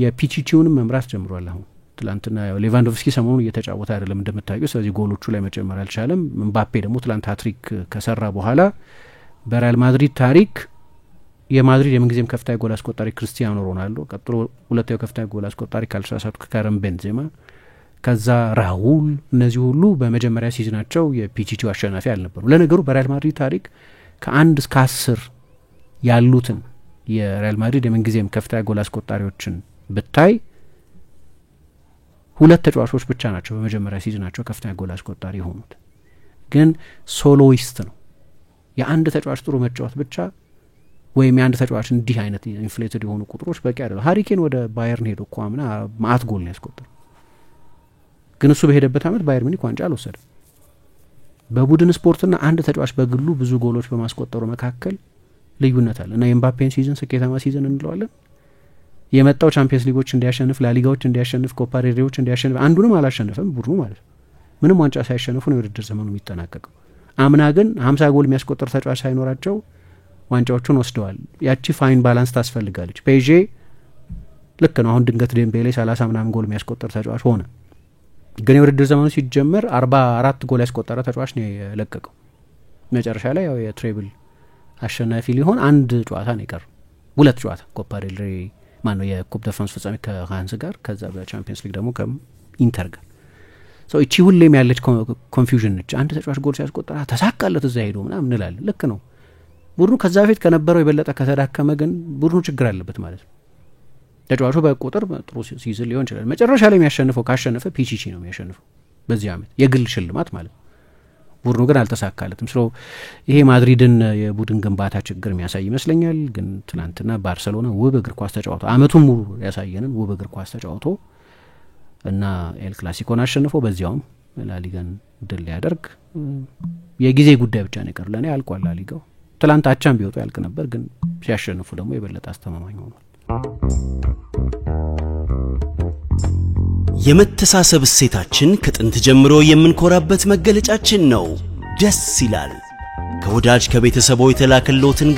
የፒቺቺውንም መምራት ጀምሯል አሁን ትላንትና ያው ሌቫንዶቭስኪ ሰሞኑን እየተጫወተ አይደለም እንደምታውቁ ስለዚህ ጎሎቹ ላይ መጨመር አልቻለም ምባፔ ደግሞ ትላንት ሃትሪክ ከሰራ በኋላ በሪያል ማድሪድ ታሪክ የማድሪድ የምንጊዜም ከፍተኛ ጎል አስቆጣሪ ክርስቲያኖ ሮናልዶ ቀጥሎ ሁለተኛው ከፍተኛ ጎል አስቆጣሪ ካልተሳሳትኩ ካረም ቤንዜማ ከዛ ራውል እነዚህ ሁሉ በመጀመሪያ ሲዝናቸው የፒቺቺው አሸናፊ አልነበሩ ለነገሩ በሪያል ማድሪድ ታሪክ ከ1 እስከ 10 ያሉትን የሪያል ማድሪድ የምንጊዜም ከፍተኛ ጎል አስቆጣሪዎችን ብታይ ሁለት ተጫዋቾች ብቻ ናቸው በመጀመሪያ ሲዝናቸው ከፍተኛ ጎል አስቆጣሪ ሆኑት ግን ሶሎዊስት ነው የአንድ ተጫዋች ጥሩ መጫወት ብቻ ወይም የአንድ ተጫዋች እንዲህ አይነት ኢንፍሌትድ የሆኑ ቁጥሮች በቂ አይደለም ሃሪኬን ወደ ባየርን ሄዶ እኮ አምና ማአት ጎል ነው ያስቆጠረው ግን እሱ በሄደበት አመት ባየር ሙኒክ ዋንጫ አልወሰደም በቡድን ስፖርትና አንድ ተጫዋች በግሉ ብዙ ጎሎች በማስቆጠሩ መካከል ልዩነት አለ እና የኤምባፔን ሲዝን ስኬታማ ሲዝን እንለዋለን የመጣው ቻምፒየንስ ሊጎች እንዲያሸንፍ ላሊጋዎች እንዲያሸንፍ ኮፓ ዴል ሬዎች እንዲያሸንፍ አንዱንም አላሸነፈም ቡድኑ ማለት ምንም ዋንጫ ሳይሸነፉ ነው የውድድር ዘመኑ የሚጠናቀቀው አምና ግን 50 ጎል የሚያስቆጥር ተጫዋች ሳይኖራቸው ዋንጫዎቹን ወስደዋል ያቺ ፋይን ባላንስ ታስፈልጋለች ፔዤ ልክ ነው አሁን ድንገት ዴምቤሌ 30 ምናምን ጎል የሚያስቆጥር ተጫዋች ሆነ ግን የውድድር ዘመኑ ሲጀመር 44 ጎል ያስቆጠረ ተጫዋች ነው የለቀቀው መጨረሻ ላይ ያው የትሬብል አሸናፊ ሊሆን አንድ ጨዋታ ነው የቀረው ሁለት ጨዋታ ኮፓ ዴል ሬ ማነው የኩፕ ደ ፍራንስ ፍጻሜ ከሃንስ ጋር ከዛ በቻምፒየንስ ሊግ ደግሞ ከኢንተር ጋር ሶ እቺ ሁሌም ያለች ኮንፊውዥን ነች አንድ ተጫዋች ጎል ሲያስቆጥራ ተሳካለት እዛ ሄዶ ምናምን እንላለን ልክ ነው ቡድኑ ከዛ በፊት ከነበረው የበለጠ ከተዳከመ ግን ቡድኑ ችግር አለበት ማለት ነው ተጫዋቹ በቁጥር ጥሩ ሲዝን ሊሆን ይችላል መጨረሻ ላይ የሚያሸንፈው ካሸነፈ ፒቺቺ ነው የሚያሸንፈው በዚህ አመት የግል ሽልማት ማለት ቡድኑ ግን አልተሳካለትም ስለ ይሄ ማድሪድን የቡድን ግንባታ ችግር የሚያሳይ ይመስለኛል ግን ትናንትና ባርሰሎና ውብ እግር ኳስ ተጫውቶ አመቱን ሙሉ ያሳየንን ውብ እግር ኳስ ተጫውቶ እና ኤል ክላሲኮን አሸንፎ በዚያውም ላሊጋን ድል ያደርግ የጊዜ ጉዳይ ብቻ ነው ለኔ አልቋል ላሊጋው ትላንት አቻም ቢወጡ ያልቅ ነበር ግን ሲያሸንፉ ደግሞ የበለጠ አስተማማኝ ሆኗል የመተሳሰብ እሴታችን ከጥንት ጀምሮ የምንኮራበት መገለጫችን ነው ደስ ይላል ከወዳጅ ከቤተሰቦች የተላከሎትን